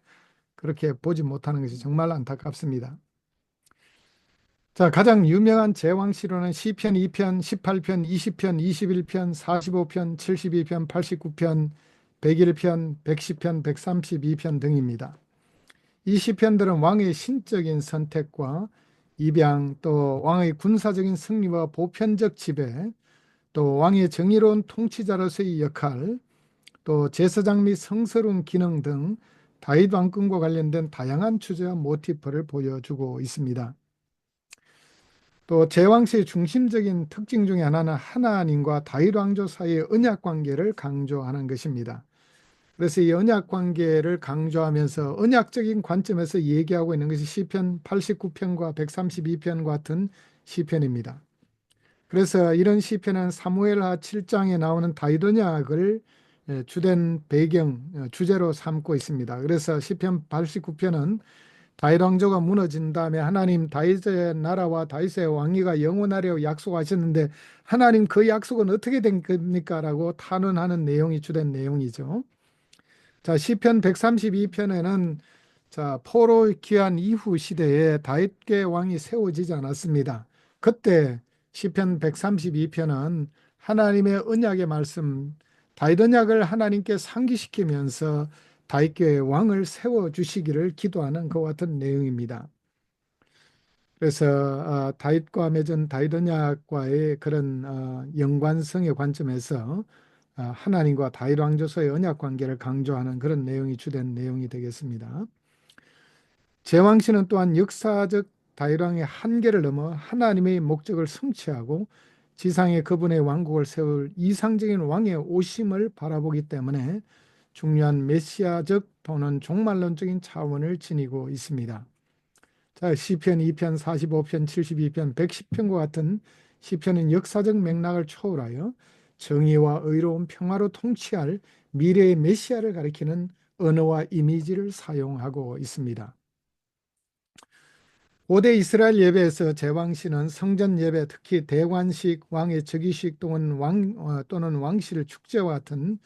A: 그렇게 보지 못하는 것이 정말 안타깝습니다. 자, 가장 유명한 제왕시로는 시편 2편, 18편, 20편, 21편, 45편, 72편, 89편, 101편, 110편, 132편 등입니다. 이 시편들은 왕의 신적인 선택과 입양, 또 왕의 군사적인 승리와 보편적 지배, 또 왕의 정의로운 통치자로서의 역할, 또 제사장 및 성스러운 기능 등 다윗 왕권과 관련된 다양한 주제와 모티프를 보여주고 있습니다. 또 제왕시의 중심적인 특징 중에 하나는 하나님과 다윗 왕조 사이의 언약 관계를 강조하는 것입니다. 그래서 이 언약 관계를 강조하면서 언약적인 관점에서 얘기하고 있는 것이 시편 89편과 132편 같은 시편입니다. 그래서 이런 시편은 사무엘하 7장에 나오는 다윗 언약을 주된 배경, 주제로 삼고 있습니다. 그래서 시편 89편은 다윗 왕조가 무너진 다음에 하나님 다윗의 나라와 다윗의 왕위가 영원하려고 약속하셨는데 하나님 그 약속은 어떻게 된 겁니까? 라고 탄원하는 내용이 주된 내용이죠. 자, 시편 132편에는 포로 귀환 이후 시대에 다윗계 왕이 세워지지 않았습니다. 그때 시편 132편은 하나님의 언약의 말씀, 다윗 언약을 하나님께 상기시키면서 다윗계의 왕을 세워주시기를 기도하는 것 같은 내용입니다. 그래서 다윗과 맺은 다윗 언약과의 그런 연관성의 관점에서 하나님과 다윗 왕조서의 언약 관계를 강조하는 그런 내용이 주된 내용이 되겠습니다. 제왕시는 또한 역사적 다윗 왕의 한계를 넘어 하나님의 목적을 성취하고 지상에 그분의 왕국을 세울 이상적인 왕의 오심을 바라보기 때문에 중요한 메시아적 또는 종말론적인 차원을 지니고 있습니다. 자, 시편 2편, 45편, 72편, 110편과 같은 시편은 역사적 맥락을 초월하여 정의와 의로운 평화로 통치할 미래의 메시아를 가리키는 언어와 이미지를 사용하고 있습니다. 고대 이스라엘 예배에서 제왕시는 성전 예배, 특히 대관식, 왕의 즉위식 또는 왕실 축제와 같은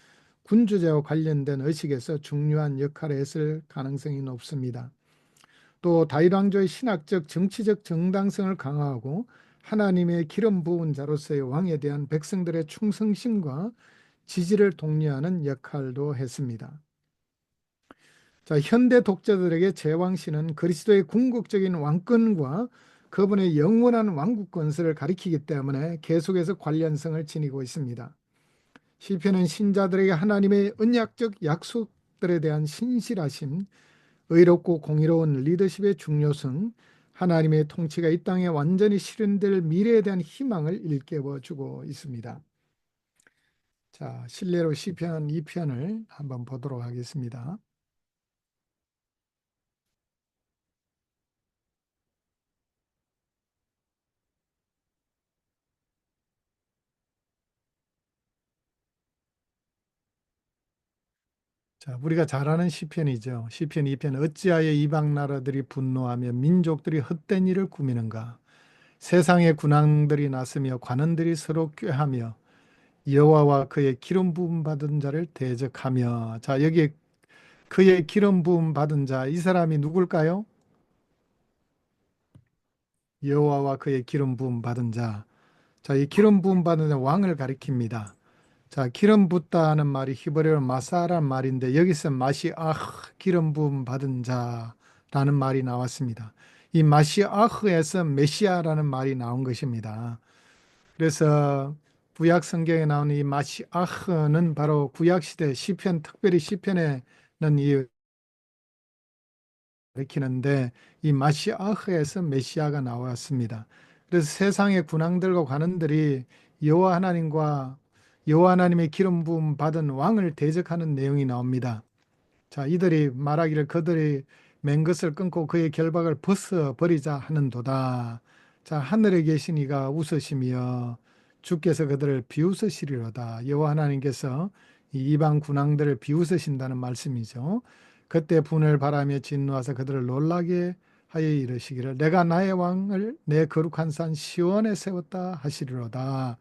A: 군주제와 관련된 의식에서 중요한 역할을 했을 가능성이 높습니다. 또 다윗 왕조의 신학적, 정치적 정당성을 강화하고 하나님의 기름 부은 자로서의 왕에 대한 백성들의 충성심과 지지를 독려하는 역할도 했습니다. 자, 현대 독자들에게 제왕시는 그리스도의 궁극적인 왕권과 그분의 영원한 왕국 건설을 가리키기 때문에 계속해서 관련성을 지니고 있습니다. 시편은 신자들에게 하나님의 언약적 약속들에 대한 신실하심, 의롭고 공의로운 리더십의 중요성, 하나님의 통치가 이 땅에 완전히 실현될 미래에 대한 희망을 일깨워주고 있습니다. 자, 실례로 시편 2편을 한번 보도록 하겠습니다. 자, 우리가 잘 아는 시편이죠. 시편 2편. 어찌하여 이방 나라들이 분노하며 민족들이 헛된 일을 꾸미는가? 세상의 군왕들이 나서며 관원들이 서로 꾀하며 여호와와 그의 기름 부음 받은 자를 대적하며. 자, 여기 그의 기름 부음 받은 자, 이 사람이 누굴까요? 여호와와 그의 기름 부음 받은 자. 자, 이 기름 부음 받은 자 왕을 가리킵니다. 자, 기름 붓다는 말이 히브리어로 마사란 말인데 여기서 마시아흐 기름 부음 받은 자라는 말이 나왔습니다. 이 마시아흐에서 메시아라는 말이 나온 것입니다. 그래서 구약 성경에 나오는 이 마시아흐는 바로 구약 시대 시편, 특별히 시편에는 이 가리키는데 이 마시아흐에서 메시아가 나왔습니다. 그래서 세상의 군왕들과 관원들이 여호와 하나님과 여호와 하나님의 기름 부음 받은 왕을 대적하는 내용이 나옵니다. 자, 이들이 말하기를 그들이 맨 것을 끊고 그의 결박을 벗어 버리자 하는도다. 자, 하늘에 계신 이가 웃으시며 주께서 그들을 비웃으시리로다. 여호와 하나님께서 이 이방 군왕들을 비웃으신다는 말씀이죠. 그때 분을 바라며 진노하사 그들을 놀라게 하여 이르시기를 내가 나의 왕을 내 거룩한 산 시온에 세웠다 하시리로다.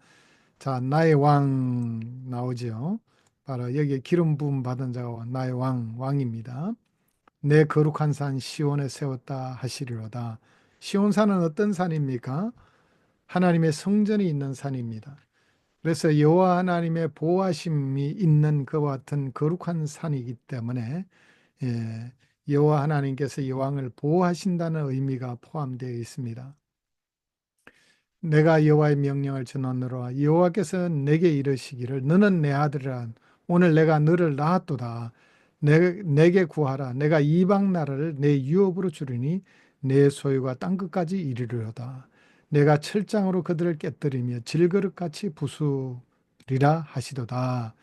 A: 자, 나의 왕 나오죠. 바로 여기에 기름 부음 받은 자가 나의 왕입니다. 내 거룩한 산 시온에 세웠다 하시리로다. 시온산은 어떤 산입니까? 하나님의 성전이 있는 산입니다. 그래서 여호와 하나님의 보호하심이 있는 그와 같은 거룩한 산이기 때문에 여호와 하나님께서 이 왕을 보호하신다는 의미가 포함되어 있습니다. 내가 여호와의 명령을 전하노라. 여호와께서 내게 이르시기를 너는 내 아들이라. 오늘 내가 너를 낳았도다. 내게 구하라. 내가 이방 나라를 내 유업으로 주리니 내 소유가 땅끝까지 이르리로다. 내가 철장으로 그들을 깨뜨리며 질그릇같이 부수리라 하시도다.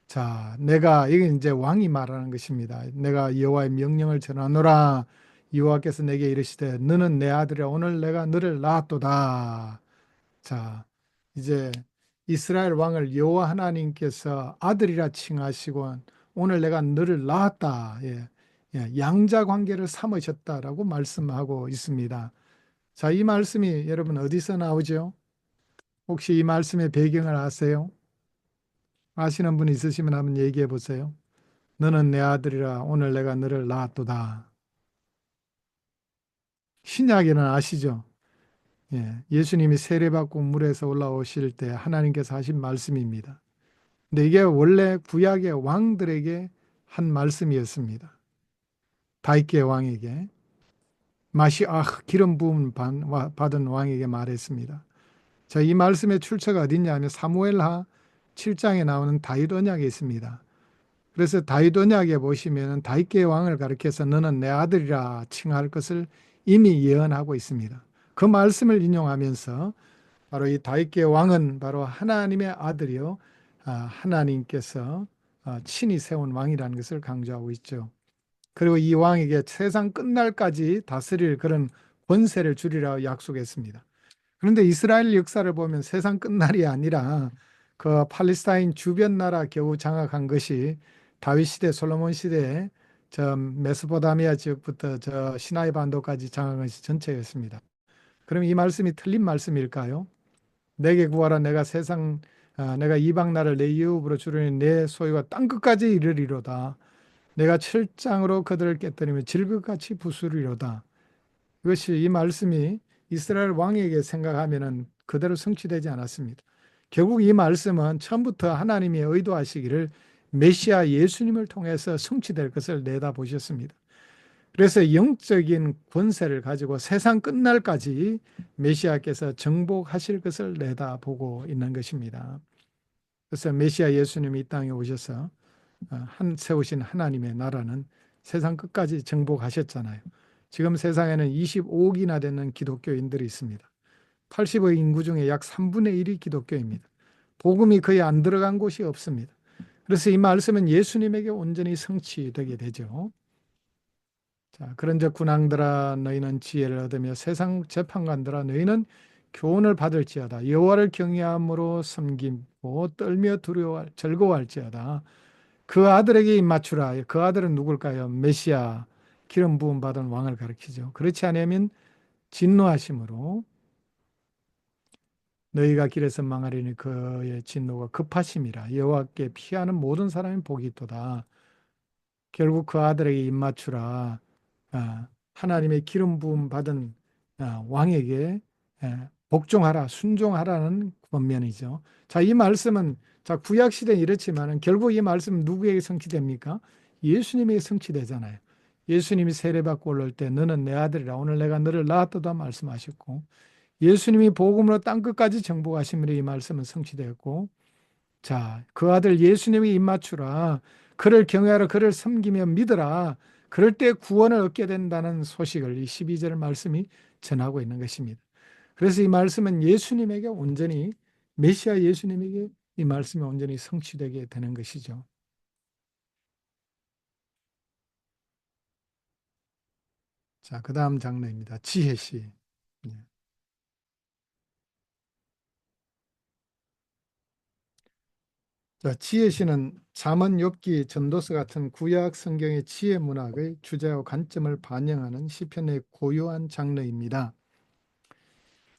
A: 자, 내가 이게 이제 왕이 말하는 것입니다. 내가 여호와의 명령을 전하노라. 여호와께서 내게 이르시되 너는 내 아들이라. 오늘 내가 너를 낳았도다. 자, 이제 이스라엘 왕을 여호와 하나님께서 아들이라 칭하시고 오늘 내가 너를 낳았다. 양자 관계를 삼으셨다라고 말씀하고 있습니다. 자, 이 말씀이 여러분 어디서 나오죠? 혹시 이 말씀의 배경을 아세요? 아시는 분 있으시면 한번 얘기해 보세요. 너는 내 아들이라 오늘 내가 너를 낳았도다. 신약에는 아시죠? 예수님이 세례받고 물에서 올라오실 때 하나님께서 하신 말씀입니다. 근데 이게 원래 구약의 왕들에게 한 말씀이었습니다. 다윗의 왕에게 마시아흐 기름 부음 받은 왕에게 말했습니다. 자, 이 말씀의 출처가 어딨냐면 사무엘하 7장에 나오는 다윗 언약에 있습니다. 그래서 다윗 언약에 보시면 다윗의 왕을 가리켜서 너는 내 아들이라 칭할 것을 이미 예언하고 있습니다. 그 말씀을 인용하면서 바로 이 다윗의 왕은 바로 하나님의 아들이요 하나님께서 친히 세운 왕이라는 것을 강조하고 있죠. 그리고 이 왕에게 세상 끝날까지 다스릴 그런 권세를 주리라 약속했습니다. 그런데 이스라엘 역사를 보면 세상 끝날이 아니라 그 팔레스타인 주변 나라 겨우 장악한 것이 다윗 시대, 솔로몬 시대에 저 메소포타미아 지역부터 저 시나이 반도까지 장악한 것이 전체였습니다. 그럼 이 말씀이 틀린 말씀일까요? 내게 구하라. 내가 이방 나라를 내 유업으로 주려니 내 소유가 땅끝까지 이르리로다. 내가 철장으로 그들을 깨뜨리며 질그같이 부수리로다. 이것이 이 말씀이 이스라엘 왕에게 생각하면은 그대로 성취되지 않았습니다. 결국 이 말씀은 처음부터 하나님이 의도하시기를 메시아 예수님을 통해서 성취될 것을 내다보셨습니다. 그래서 영적인 권세를 가지고 세상 끝날까지 메시아께서 정복하실 것을 내다보고 있는 것입니다. 그래서 메시아 예수님이 이 땅에 오셔서 세우신 하나님의 나라는 세상 끝까지 정복하셨잖아요. 지금 세상에는 25억이나 되는 기독교인들이 있습니다. 80억 인구 중에 약 3분의 1이 기독교입니다. 복음이 거의 안 들어간 곳이 없습니다. 그래서 이 말씀은 예수님에게 온전히 성취되게 되죠. 자, 그런즉 군왕들아 너희는 지혜를 얻으며 세상 재판관들아 너희는 교훈을 받을지어다. 여호와를 경외함으로 섬기고 떨며 즐거워할지어다. 그 아들에게 입맞추라. 그 아들은 누굴까요? 메시아, 기름 부음 받은 왕을 가리키죠. 그렇지 않으면 진노하심으로 너희가 길에서 망하리니 그의 진노가 급하심이라. 여호와께 피하는 모든 사람이 복이 있도다. 결국 그 아들에게 입맞추라. 하나님의 기름 부음 받은 왕에게 복종하라, 순종하라는 권면이죠. 자, 이 말씀은 자, 구약 시대는 이렇지만은 결국 이 말씀은 누구에게 성취됩니까? 예수님에게 성취되잖아요. 예수님이 세례받고 올라올 때 너는 내 아들이라 오늘 내가 너를 낳았도다 말씀하셨고, 예수님이 복음으로 땅 끝까지 정복하심으로 이 말씀은 성취되었고, 자, 그 아들 예수님이 입맞추라. 그를 경외하라. 그를 섬기며 믿으라. 그럴 때 구원을 얻게 된다는 소식을 이 12절 말씀이 전하고 있는 것입니다. 그래서 이 말씀은 예수님에게 온전히, 메시아 예수님에게 이 말씀이 온전히 성취되게 되는 것이죠. 자, 그 다음 장르입니다. 지혜시. 예. 자, 지혜시는 잠언, 욥기, 전도서 같은 구약 성경의 지혜 문학의 주제와 관점을 반영하는 시편의 고유한 장르입니다.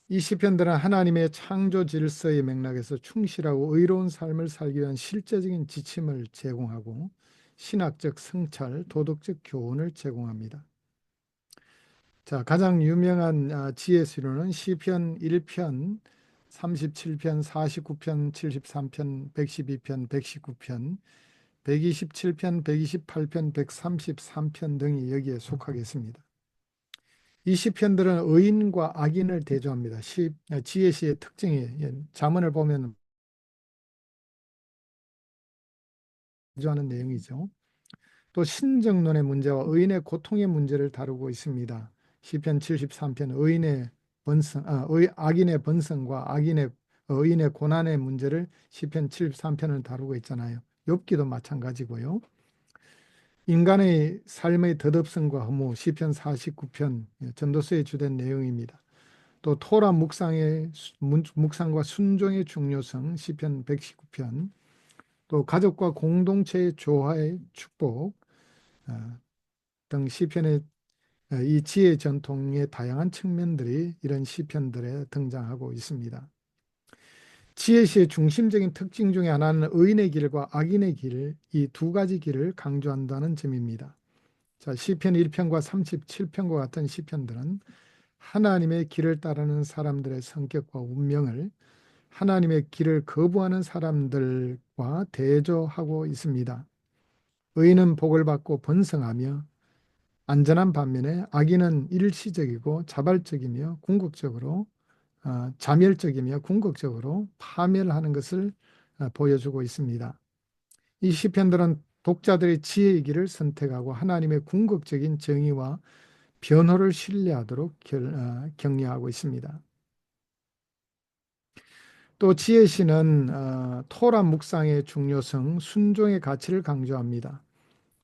A: 이 시편들은 하나님의 창조 질서의 맥락에서 충실하고 의로운 삶을 살기 위한 실제적인 지침을 제공하고 신학적 성찰, 도덕적 교훈을 제공합니다. 자, 가장 유명한 지혜수로는 시편 1편, 37편, 49편, 73편, 112편, 119편, 127편, 128편, 133편 등이 여기에 속하겠습니다. 이 시편들은 의인과 악인을 대조합니다. 지혜시의 특징이 잠언을 보면 대조하는 내용이죠. 또 신정론의 문제와 의인의 고통의 문제를 다루고 있습니다. 시편 73편 의인의 번성, 악인의 번성과 의인의 고난의 문제를 시편 73편을 다루고 있잖아요. 욥기도 마찬가지고요. 인간의 삶의 덧없음과 허무 시편 49편 전도서에 주된 내용입니다. 또 토라 묵상과 순종의 중요성 시편 119편, 또 가족과 공동체의 조화의 축복 등 시편의 이 지혜 전통의 다양한 측면들이 이런 시편들에 등장하고 있습니다. 지혜시의 중심적인 특징 중에 하나는 의인의 길과 악인의 길, 이 두 가지 길을 강조한다는 점입니다. 자, 시편 1편과 37편과 같은 시편들은 하나님의 길을 따르는 사람들의 성격과 운명을 하나님의 길을 거부하는 사람들과 대조하고 있습니다. 의인은 복을 받고 번성하며 안전한 반면에 악인은 일시적이고 자발적이며 자멸적이며 궁극적으로 파멸하는 것을 보여주고 있습니다. 이 시편들은 독자들의 지혜의 길을 선택하고 하나님의 궁극적인 정의와 변호를 신뢰하도록 격려하고 있습니다. 또 지혜시는 토라 묵상의 중요성, 순종의 가치를 강조합니다.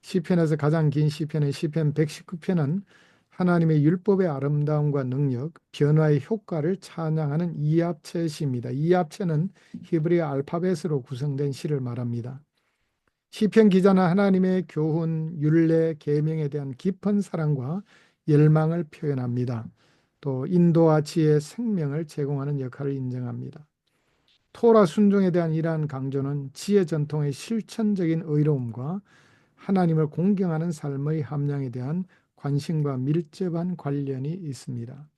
A: 시편에서 가장 긴 시편의 시편 119편은 하나님의 율법의 아름다움과 능력, 변화의 효과를 찬양하는 이합체 시입니다. 이합체는 히브리 알파벳으로 구성된 시를 말합니다. 시편 기자는 하나님의 교훈, 율례, 계명에 대한 깊은 사랑과 열망을 표현합니다. 또 인도와 지혜, 생명을 제공하는 역할을 인정합니다. 토라 순종에 대한 이러한 강조는 지혜 전통의 실천적인 의로움과 하나님을 공경하는 삶의 함량에 대한 관심과 밀접한 관련이 있습니다.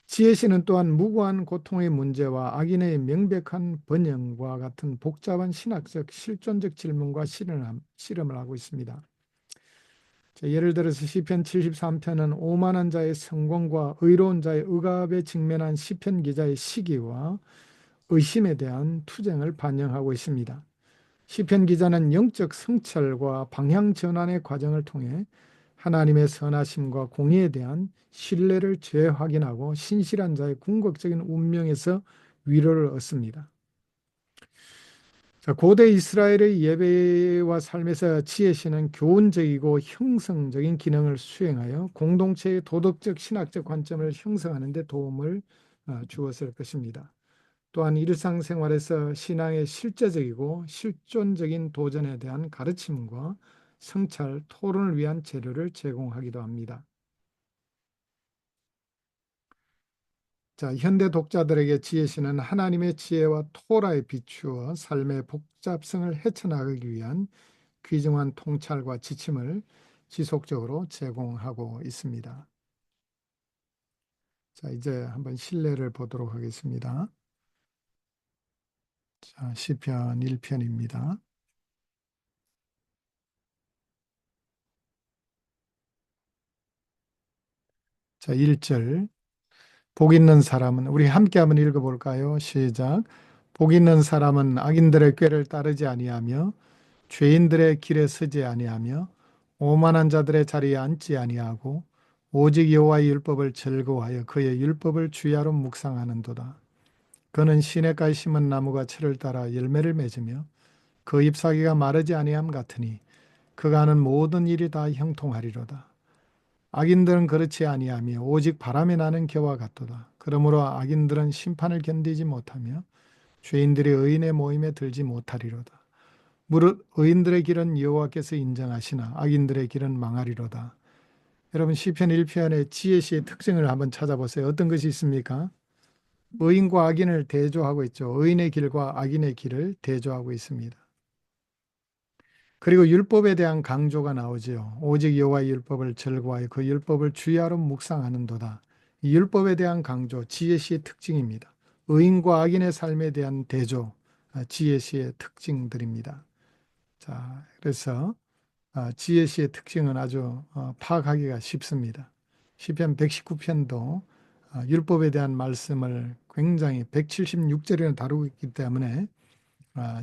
A: 지혜시는 또한 무고한 고통의 문제와 악인의 명백한 번영과 같은 복잡한 신학적 실존적 질문과 실험을 하고 있습니다. 예를 들어서 시편 73편은 오만한 자의 성공과 의로운 자의 억압에 직면한 시편 기자의 시기와 의심에 대한 투쟁을 반영하고 있습니다. 시편 기자는 영적 성찰과 방향 전환의 과정을 통해 하나님의 선하심과 공의에 대한 신뢰를 재확인하고 신실한 자의 궁극적인 운명에서 위로를 얻습니다. 자, 고대 이스라엘의 예배와 삶에서 지혜시는 교훈적이고 형성적인 기능을 수행하여 공동체의 도덕적 신학적 관점을 형성하는 데 도움을 주었을 것입니다. 또한 일상생활에서 신앙의 실제적이고 실존적인 도전에 대한 가르침과 성찰, 토론을 위한 재료를 제공하기도 합니다. 자, 현대 독자들에게 지혜시는 하나님의 지혜와 토라에 비추어 삶의 복잡성을 헤쳐나가기 위한 귀중한 통찰과 지침을 지속적으로 제공하고 있습니다. 자, 이제 한번 실내를 보도록 하겠습니다. 자, 시편 1편입니다. 자, 1절. 복 있는 사람은, 우리 함께 한번 읽어볼까요? 시작. 복 있는 사람은 악인들의 꾀를 따르지 아니하며 죄인들의 길에 서지 아니하며 오만한 자들의 자리에 앉지 아니하고 오직 여호와의 율법을 즐거워하여 그의 율법을 주야로 묵상하는도다. 그는 시냇가에 심은 나무가 철을 따라 열매를 맺으며 그 잎사귀가 마르지 아니함 같으니 그가 하는 모든 일이 다 형통하리로다. 악인들은 그렇지 아니하며 오직 바람에 나는 겨와 같도다. 그러므로 악인들은 심판을 견디지 못하며 죄인들이 의인의 모임에 들지 못하리로다. 무릇 의인들의 길은 여호와께서 인정하시나 악인들의 길은 망하리로다. 여러분, 시편 1편의 지혜시의 특징을 한번 찾아보세요. 어떤 것이 있습니까? 의인과 악인을 대조하고 있죠. 의인의 길과 악인의 길을 대조하고 있습니다. 그리고 율법에 대한 강조가 나오지요. 오직 여호와의 율법을 즐거워하여 그 율법을 주야로 묵상하는도다. 이 율법에 대한 강조, 지혜시의 특징입니다. 의인과 악인의 삶에 대한 대조, 지혜시의 특징들입니다. 자, 그래서 지혜시의 특징은 아주 파악하기가 쉽습니다. 시편 119편도 율법에 대한 말씀을 굉장히 176절에는 다루고 있기 때문에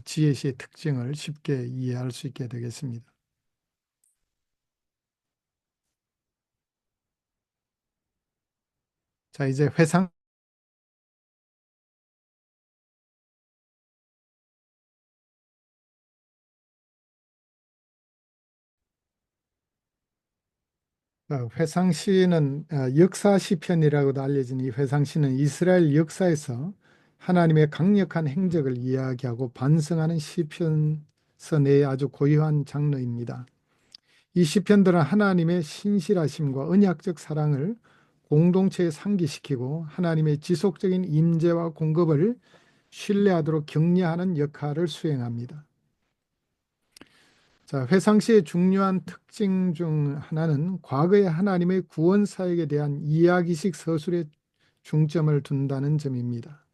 A: 지혜시의 특징을 쉽게 이해할 수 있게 되겠습니다. 자, 이제 회상시는 역사 시편이라고도 알려진 이 회상시는 이스라엘 역사에서 하나님의 강력한 행적을 이야기하고 반성하는 시편서 내의 아주 고유한 장르입니다. 이 시편들은 하나님의 신실하심과 언약적 사랑을 공동체에 상기시키고 하나님의 지속적인 임재와 공급을 신뢰하도록 격려하는 역할을 수행합니다. 자, 회상시의 중요한 특징 중 하나는 과거의 하나님의 구원 사역에 대한 이야기식 서술에 중점을 둔다는 점입니다.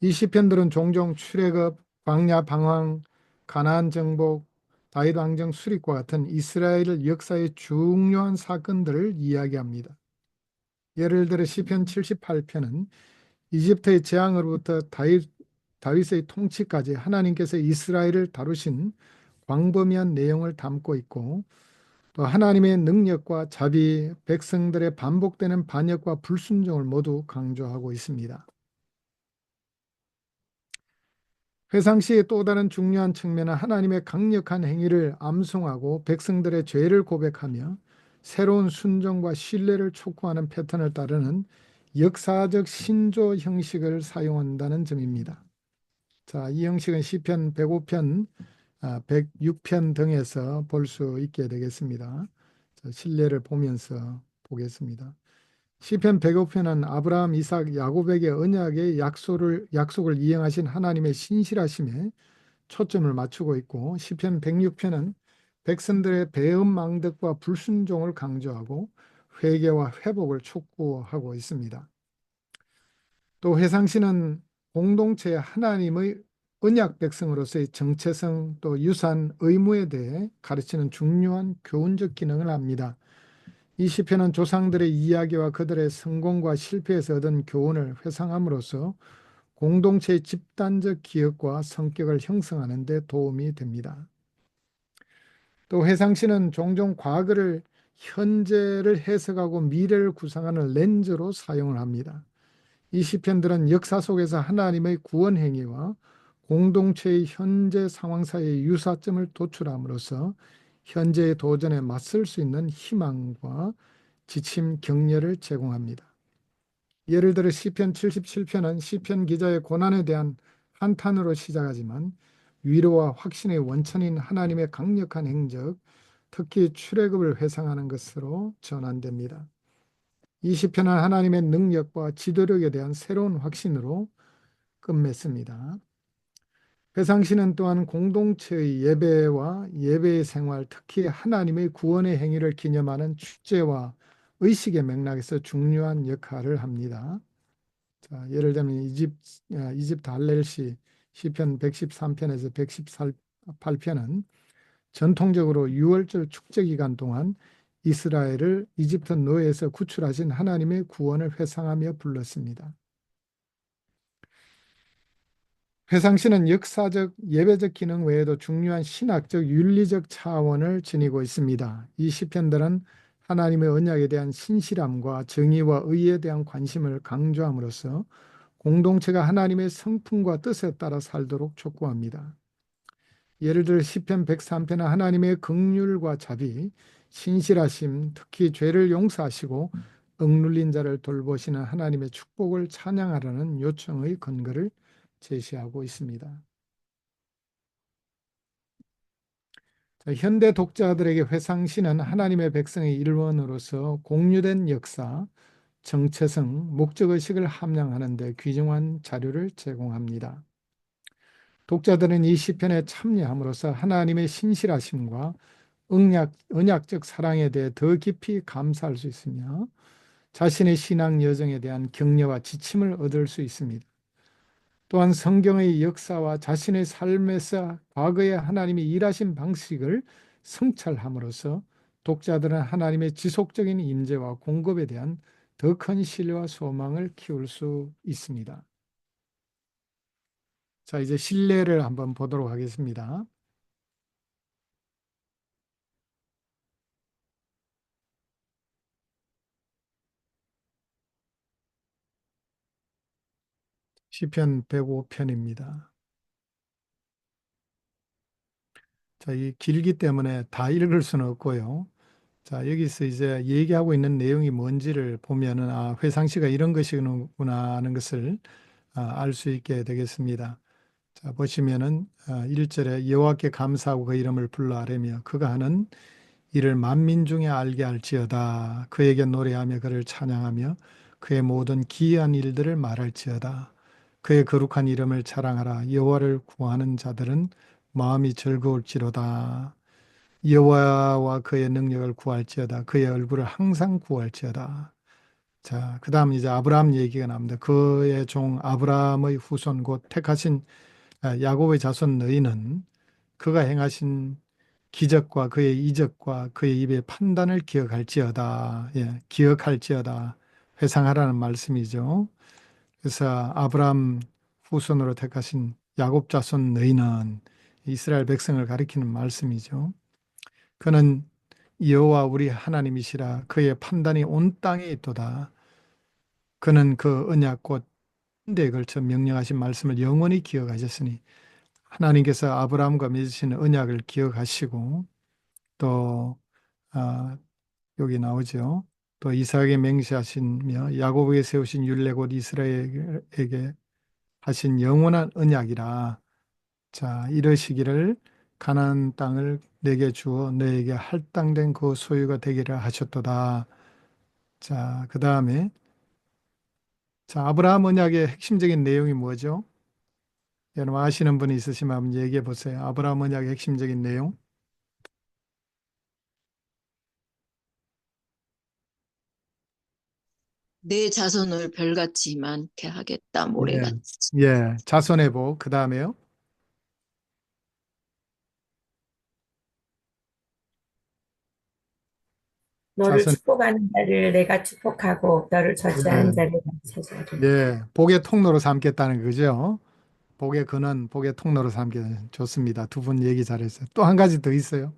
A: 이 시편들은 종종 출애굽, 광야 방황, 가나안 정복, 다윗 왕정 수립과 같은 이스라엘 역사의 중요한 사건들을 이야기합니다. 예를 들어 시편 78편은 이집트의 재앙으로부터 다윗의 통치까지 하나님께서 이스라엘을 다루신 광범위한 내용을 담고 있고, 또 하나님의 능력과 자비, 백성들의 반복되는 반역과 불순종을 모두 강조하고 있습니다. 회상시의 또 다른 중요한 측면은 하나님의 강력한 행위를 암송하고 백성들의 죄를 고백하며 새로운 순종과 신뢰를 촉구하는 패턴을 따르는 역사적 신조 형식을 사용한다는 점입니다. 자, 이 형식은 시편 105편, 106편 등에서 볼 수 있게 되겠습니다. 자, 신뢰를 보면서 보겠습니다. 시편 105편은 아브라함, 이삭, 야곱에게 언약의 약속을 이행하신 하나님의 신실하심에 초점을 맞추고 있고, 시편 106편은 백성들의 배은망덕과 불순종을 강조하고 회개와 회복을 촉구하고 있습니다. 또 회상시는 공동체 하나님의 언약 백성으로서의 정체성, 또 유산, 의무에 대해 가르치는 중요한 교훈적 기능을 합니다. 이 시편은 조상들의 이야기와 그들의 성공과 실패에서 얻은 교훈을 회상함으로써 공동체의 집단적 기억과 성격을 형성하는 데 도움이 됩니다. 또 회상시는 종종 과거를 현재를 해석하고 미래를 구상하는 렌즈로 사용을 합니다. 이 시편들은 역사 속에서 하나님의 구원 행위와 공동체의 현재 상황 사이의 유사점을 도출함으로써 현재의 도전에 맞설 수 있는 희망과 지침, 격려를 제공합니다. 예를 들어 시편 77편은 시편 기자의 고난에 대한 한탄으로 시작하지만 위로와 확신의 원천인 하나님의 강력한 행적, 특히 출애굽을 회상하는 것으로 전환됩니다. 이 시편은 하나님의 능력과 지도력에 대한 새로운 확신으로 끝맺습니다. 회상시는 또한 공동체의 예배와 예배의 생활, 특히 하나님의 구원의 행위를 기념하는 축제와 의식의 맥락에서 중요한 역할을 합니다. 자, 예를 들면 이집트 할렐시 시편 113편에서 118편은 전통적으로 6월절 축제 기간 동안 이스라엘을 이집트 노예에서 구출하신 하나님의 구원을 회상하며 불렀습니다. 회상시는 역사적, 예배적 기능 외에도 중요한 신학적, 윤리적 차원을 지니고 있습니다. 이 시편들은 하나님의 언약에 대한 신실함과 정의와 의에 대한 관심을 강조함으로써 공동체가 하나님의 성품과 뜻에 따라 살도록 촉구합니다. 예를 들어 시편 103편은 하나님의 긍휼과 자비, 신실하심, 특히 죄를 용서하시고 억눌린 자를 돌보시는 하나님의 축복을 찬양하라는 요청의 근거를 제시하고 있습니다. 자, 현대 독자들에게 회상시는 하나님의 백성의 일원으로서 공유된 역사, 정체성, 목적의식을 함양하는 데 귀중한 자료를 제공합니다. 독자들은 이 시편에 참여함으로써 하나님의 신실하심과 언약적 사랑에 대해 더 깊이 감사할 수 있으며 자신의 신앙 여정에 대한 격려와 지침을 얻을 수 있습니다. 또한 성경의 역사와 자신의 삶에서 과거의 하나님이 일하신 방식을 성찰함으로써 독자들은 하나님의 지속적인 임재와 공급에 대한 더 큰 신뢰와 소망을 키울 수 있습니다. 자, 이제 신뢰를 한번 보도록 하겠습니다. 시편 105편입니다. 자, 이 길기 때문에 다 읽을 수는 없고요. 자, 여기서 이제 얘기하고 있는 내용이 뭔지를 보면은 회상시가 이런 것이구나 하는 것을 알 수 있게 되겠습니다. 자, 보시면은 1절에 여호와께 감사하고 그 이름을 불러 아뢰며 그가 하는 이를 만민 중에 알게 할지어다. 그에게 노래하며 그를 찬양하며 그의 모든 기이한 일들을 말할지어다. 그의 거룩한 이름을 자랑하라. 여호와를 구하는 자들은 마음이 즐거울지로다. 여호와와 그의 능력을 구할지어다. 그의 얼굴을 항상 구할지어다. 자, 그다음 이제 아브라함 얘기가 나옵니다. 그의 종 아브라함의 후손 곧 택하신 야곱의 자손 너희는 그가 행하신 기적과 그의 이적과 그의 입의 판단을 기억할지어다. 예, 기억할지어다. 회상하라는 말씀이죠. 그래서 아브라함 후손으로 택하신 야곱 자손 너희는 이스라엘 백성을 가리키는 말씀이죠. 그는 여호와 우리 하나님이시라. 그의 판단이 온 땅에 있도다. 그는 그 언약 곧 인대에 걸쳐 명령하신 말씀을 영원히 기억하셨으니 하나님께서 아브라함과 맺으신 언약을 기억하시고 또 여기 나오죠. 또 이삭에게 맹세하시며 야곱에게 세우신 율례 곧 이스라엘에게 하신 영원한 언약이라. 자, 이러시기를 가나안 땅을 내게 주어 너에게 할당된 그 소유가 되기를 하셨도다. 자, 그 다음에 자, 아브라함 언약의 핵심적인 내용이 뭐죠? 여러분 아시는 분이 있으시면 한번 얘기해 보세요. 아브라함 언약의 핵심적인 내용.
F: 내 자손을 별같이 많게 하겠다,
A: 예,
F: 모래같이.
A: 예, 자손의 복. 그 다음에요.
G: 너를
A: 자손,
G: 축복하는 자를 내가 축복하고 너를 저주하는
A: 예,
G: 자를 내가 저주하리라.
A: 예, 복의 통로로 삼겠다는 거죠. 복의 근원, 복의 통로로 삼게 좋습니다. 두 분 얘기 잘했어요. 또 한 가지 더 있어요.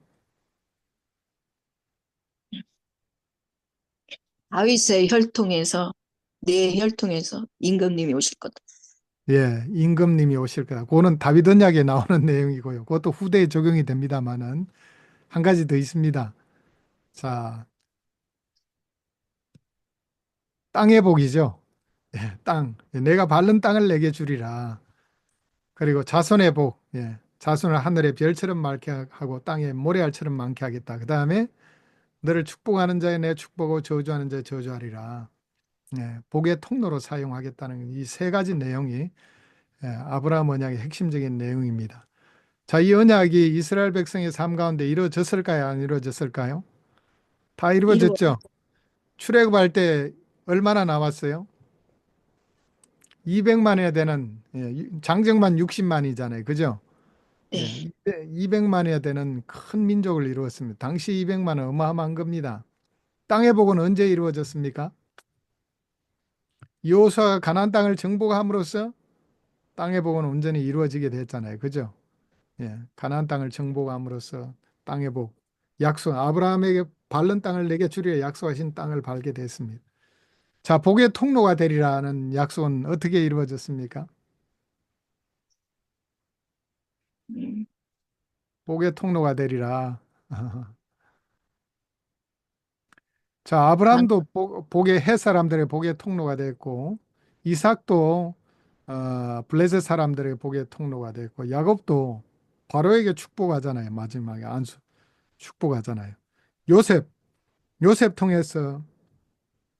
F: 다윗의 혈통에서, 내 혈통에서 임금님이 오실 거다.
A: 예, 임금님이 오실 거다. 그거는 다윗 언약에 나오는 내용이고요. 그것도 후대에 적용이 됩니다만은 한 가지 더 있습니다. 자, 땅의 복이죠. 예, 땅. 예, 내가 밟는 땅을 내게 주리라. 그리고 자손의 복. 예, 자손을 하늘의 별처럼 많게 하고 땅에 모래알처럼 많게 하겠다. 그 다음에 너를 축복하는 자에 내 축복하고 저주하는 자에 저주하리라. 예, 복의 통로로 사용하겠다는 이 세 가지 내용이 아브라함 언약의 핵심적인 내용입니다. 자, 이 언약이 이스라엘 백성의 삶 가운데 이루어졌을까요? 안 이루어졌을까요? 다 이루어졌죠. 출애굽할 때 얼마나 나왔어요? 200만이나 되는, 장정만 60만이잖아요. 그죠?
F: 네.
A: 200만이나 되는 큰 민족을 이루었습니다. 당시 200만은 어마어마한 겁니다. 땅의 복은 언제 이루어졌습니까? 여호수아가 가나안 땅을 정복함으로써 땅의 복은 온전히 이루어지게 됐잖아요. 그죠? 가나안 땅을 정복함으로써 땅의 복, 약속, 아브라함에게 밟는 땅을 내게 주리라 약속하신 땅을 밟게 됐습니다. 자, 복의 통로가 되리라는 약속은 어떻게 이루어졌습니까?
F: 음,
A: 복의 통로가 되리라. 자, 아브라함도 복의 헷 사람들의 복의 통로가 됐고, 이삭도 블레셋 사람들의 복의 통로가 됐고, 야곱도 바로에게 축복하잖아요. 마지막에 안수 축복하잖아요. 요셉, 요셉 통해서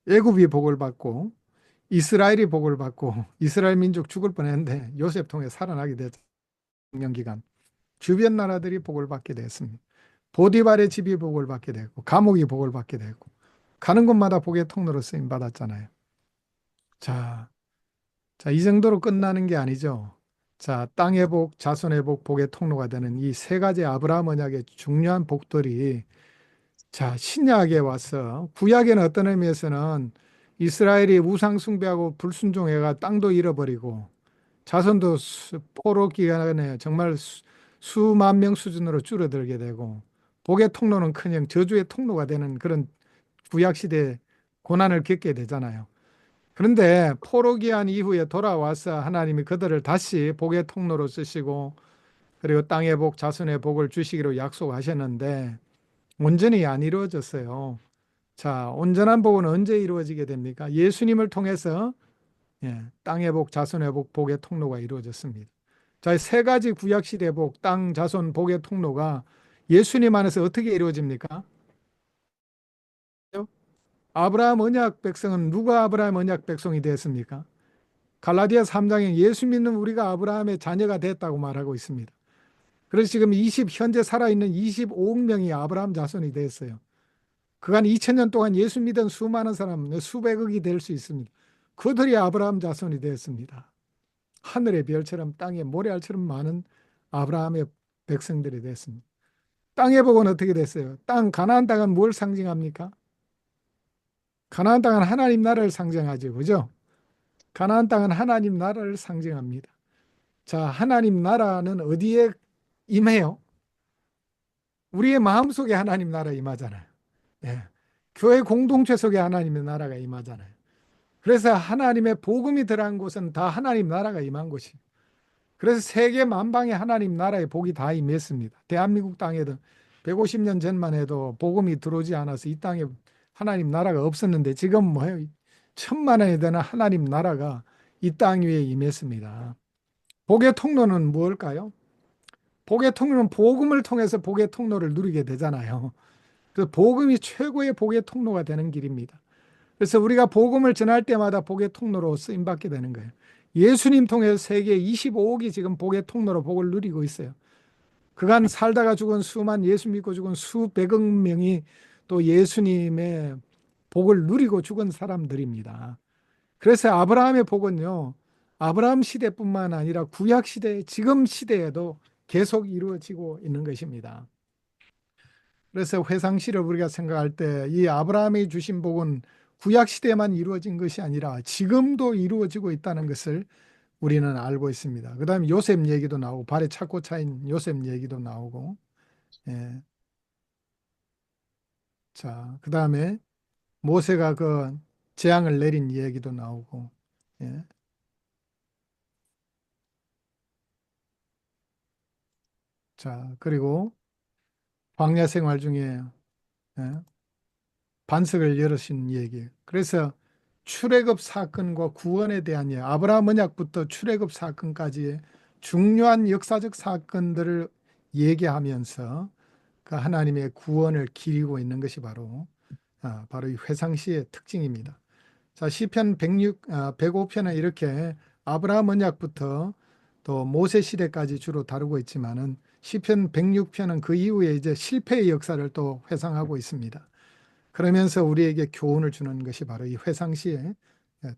A: 애굽이 복을 받고 이스라엘이 복을 받고 이스라엘 민족 죽을 뻔했는데 요셉 통해 살아나게 됐죠. 기간 주변 나라들이 복을 받게 됐습니다. 보디발의 집이 복을 받게 됐고 감옥이 복을 받게 됐고 가는 곳마다 복의 통로로 쓰임 받았잖아요. 자, 이 정도로 끝나는 게 아니죠. 자, 땅의 복, 자손의 복, 복의 통로가 되는 이 세 가지 아브라함 언약의 중요한 복들이 자, 신약에 와서 구약에는 어떤 의미에서는 이스라엘이 우상 숭배하고 불순종해가 땅도 잃어버리고 자손도 포로 기간에 정말 수만 명 수준으로 줄어들게 되고 복의 통로는 커녕 저주의 통로가 되는 그런 구약 시대 고난을 겪게 되잖아요. 그런데 포로 기한 이후에 돌아와서 하나님이 그들을 다시 복의 통로로 쓰시고 그리고 땅의 복, 자손의 복을 주시기로 약속하셨는데 온전히 안 이루어졌어요. 자, 온전한 복은 언제 이루어지게 됩니까? 예수님을 통해서 땅의 복, 자손의 복, 복의 통로가 이루어졌습니다. 자, 세 가지 구약 시대 복, 땅, 자손, 복의 통로가 예수님 안에서 어떻게 이루어집니까? 아브라함 언약 백성은 누가 아브라함 언약 백성이 됐습니까? 갈라디아 3장에 예수 믿는 우리가 아브라함의 자녀가 됐다고 말하고 있습니다. 그래서 지금 현재 살아있는 25억 명이 아브라함 자손이 됐어요. 그간 2000년 동안 예수 믿은 수많은 사람, 수백억이 될 수 있습니다. 그들이 아브라함 자손이 되었습니다. 하늘의 별처럼 땅의 모래알처럼 많은 아브라함의 백성들이 됐습니다. 땅의 복은 어떻게 됐어요? 가나안 땅은 뭘 상징합니까? 가나안 땅은 하나님 나라를 상징하죠. 그죠? 가나안 땅은 하나님 나라를 상징합니다. 자, 하나님 나라는 어디에 임해요? 우리의 마음속에 하나님 나라 임하잖아요. 교회 공동체 속에 하나님의 나라가 임하잖아요. 그래서 하나님의 복음이 들어간 곳은 다 하나님 나라가 임한 곳이. 그래서 세계 만방에 하나님 나라의 복이 다 임했습니다. 대한민국 땅에도 150년 전만 해도 복음이 들어오지 않아서 이 땅에 하나님 나라가 없었는데 지금 뭐예요? 1000만원에 되는 하나님 나라가 이 땅 위에 임했습니다. 복의 통로는 무엇일까요? 복의 통로는 복음을 통해서 복의 통로를 누리게 되잖아요. 그래서 복음이 최고의 복의 통로가 되는 길입니다. 그래서 우리가 복음을 전할 때마다 복의 통로로 쓰임받게 되는 거예요. 예수님 통해서 세계 25억이 지금 복의 통로로 복을 누리고 있어요. 그간 살다가 죽은 예수 믿고 죽은 수백억 명이 또 예수님의 복을 누리고 죽은 사람들입니다. 그래서 아브라함의 복은요, 아브라함 시대뿐만 아니라 구약 시대, 지금 시대에도 계속 이루어지고 있는 것입니다. 그래서 회상시를 우리가 생각할 때 이 아브라함이 주신 복은 구약 시대에만 이루어진 것이 아니라 지금도 이루어지고 있다는 것을 우리는 알고 있습니다. 그 다음에 요셉 얘기도 나오고 발에 차고 차인 요셉 얘기도 나오고 자, 그 다음에 모세가 그 재앙을 내린 얘기도 나오고 자, 그리고 광야 생활 중에 반석을 열으신 얘기. 그래서 출애굽 사건과 구원에 대한 아브라함 언약부터 출애굽 사건까지의 중요한 역사적 사건들을 얘기하면서 그 하나님의 구원을 기리고 있는 것이 바로 이 회상시의 특징입니다. 자, 시편 105편은 이렇게 아브라함 언약부터 또 모세 시대까지 주로 다루고 있지만은 시편 106편은 그 이후에 이제 실패의 역사를 또 회상하고 있습니다. 그러면서 우리에게 교훈을 주는 것이 바로 이 회상시의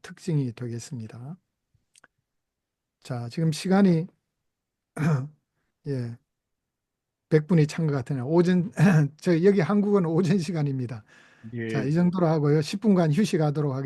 A: 특징이 되겠습니다. 자, 지금 시간이 예, 100분이 찬 것 같으네요. 오전 여기 한국은 오전 시간입니다.
C: 예.
A: 자, 이 정도로 하고요. 10분간 휴식하도록 하겠습니다.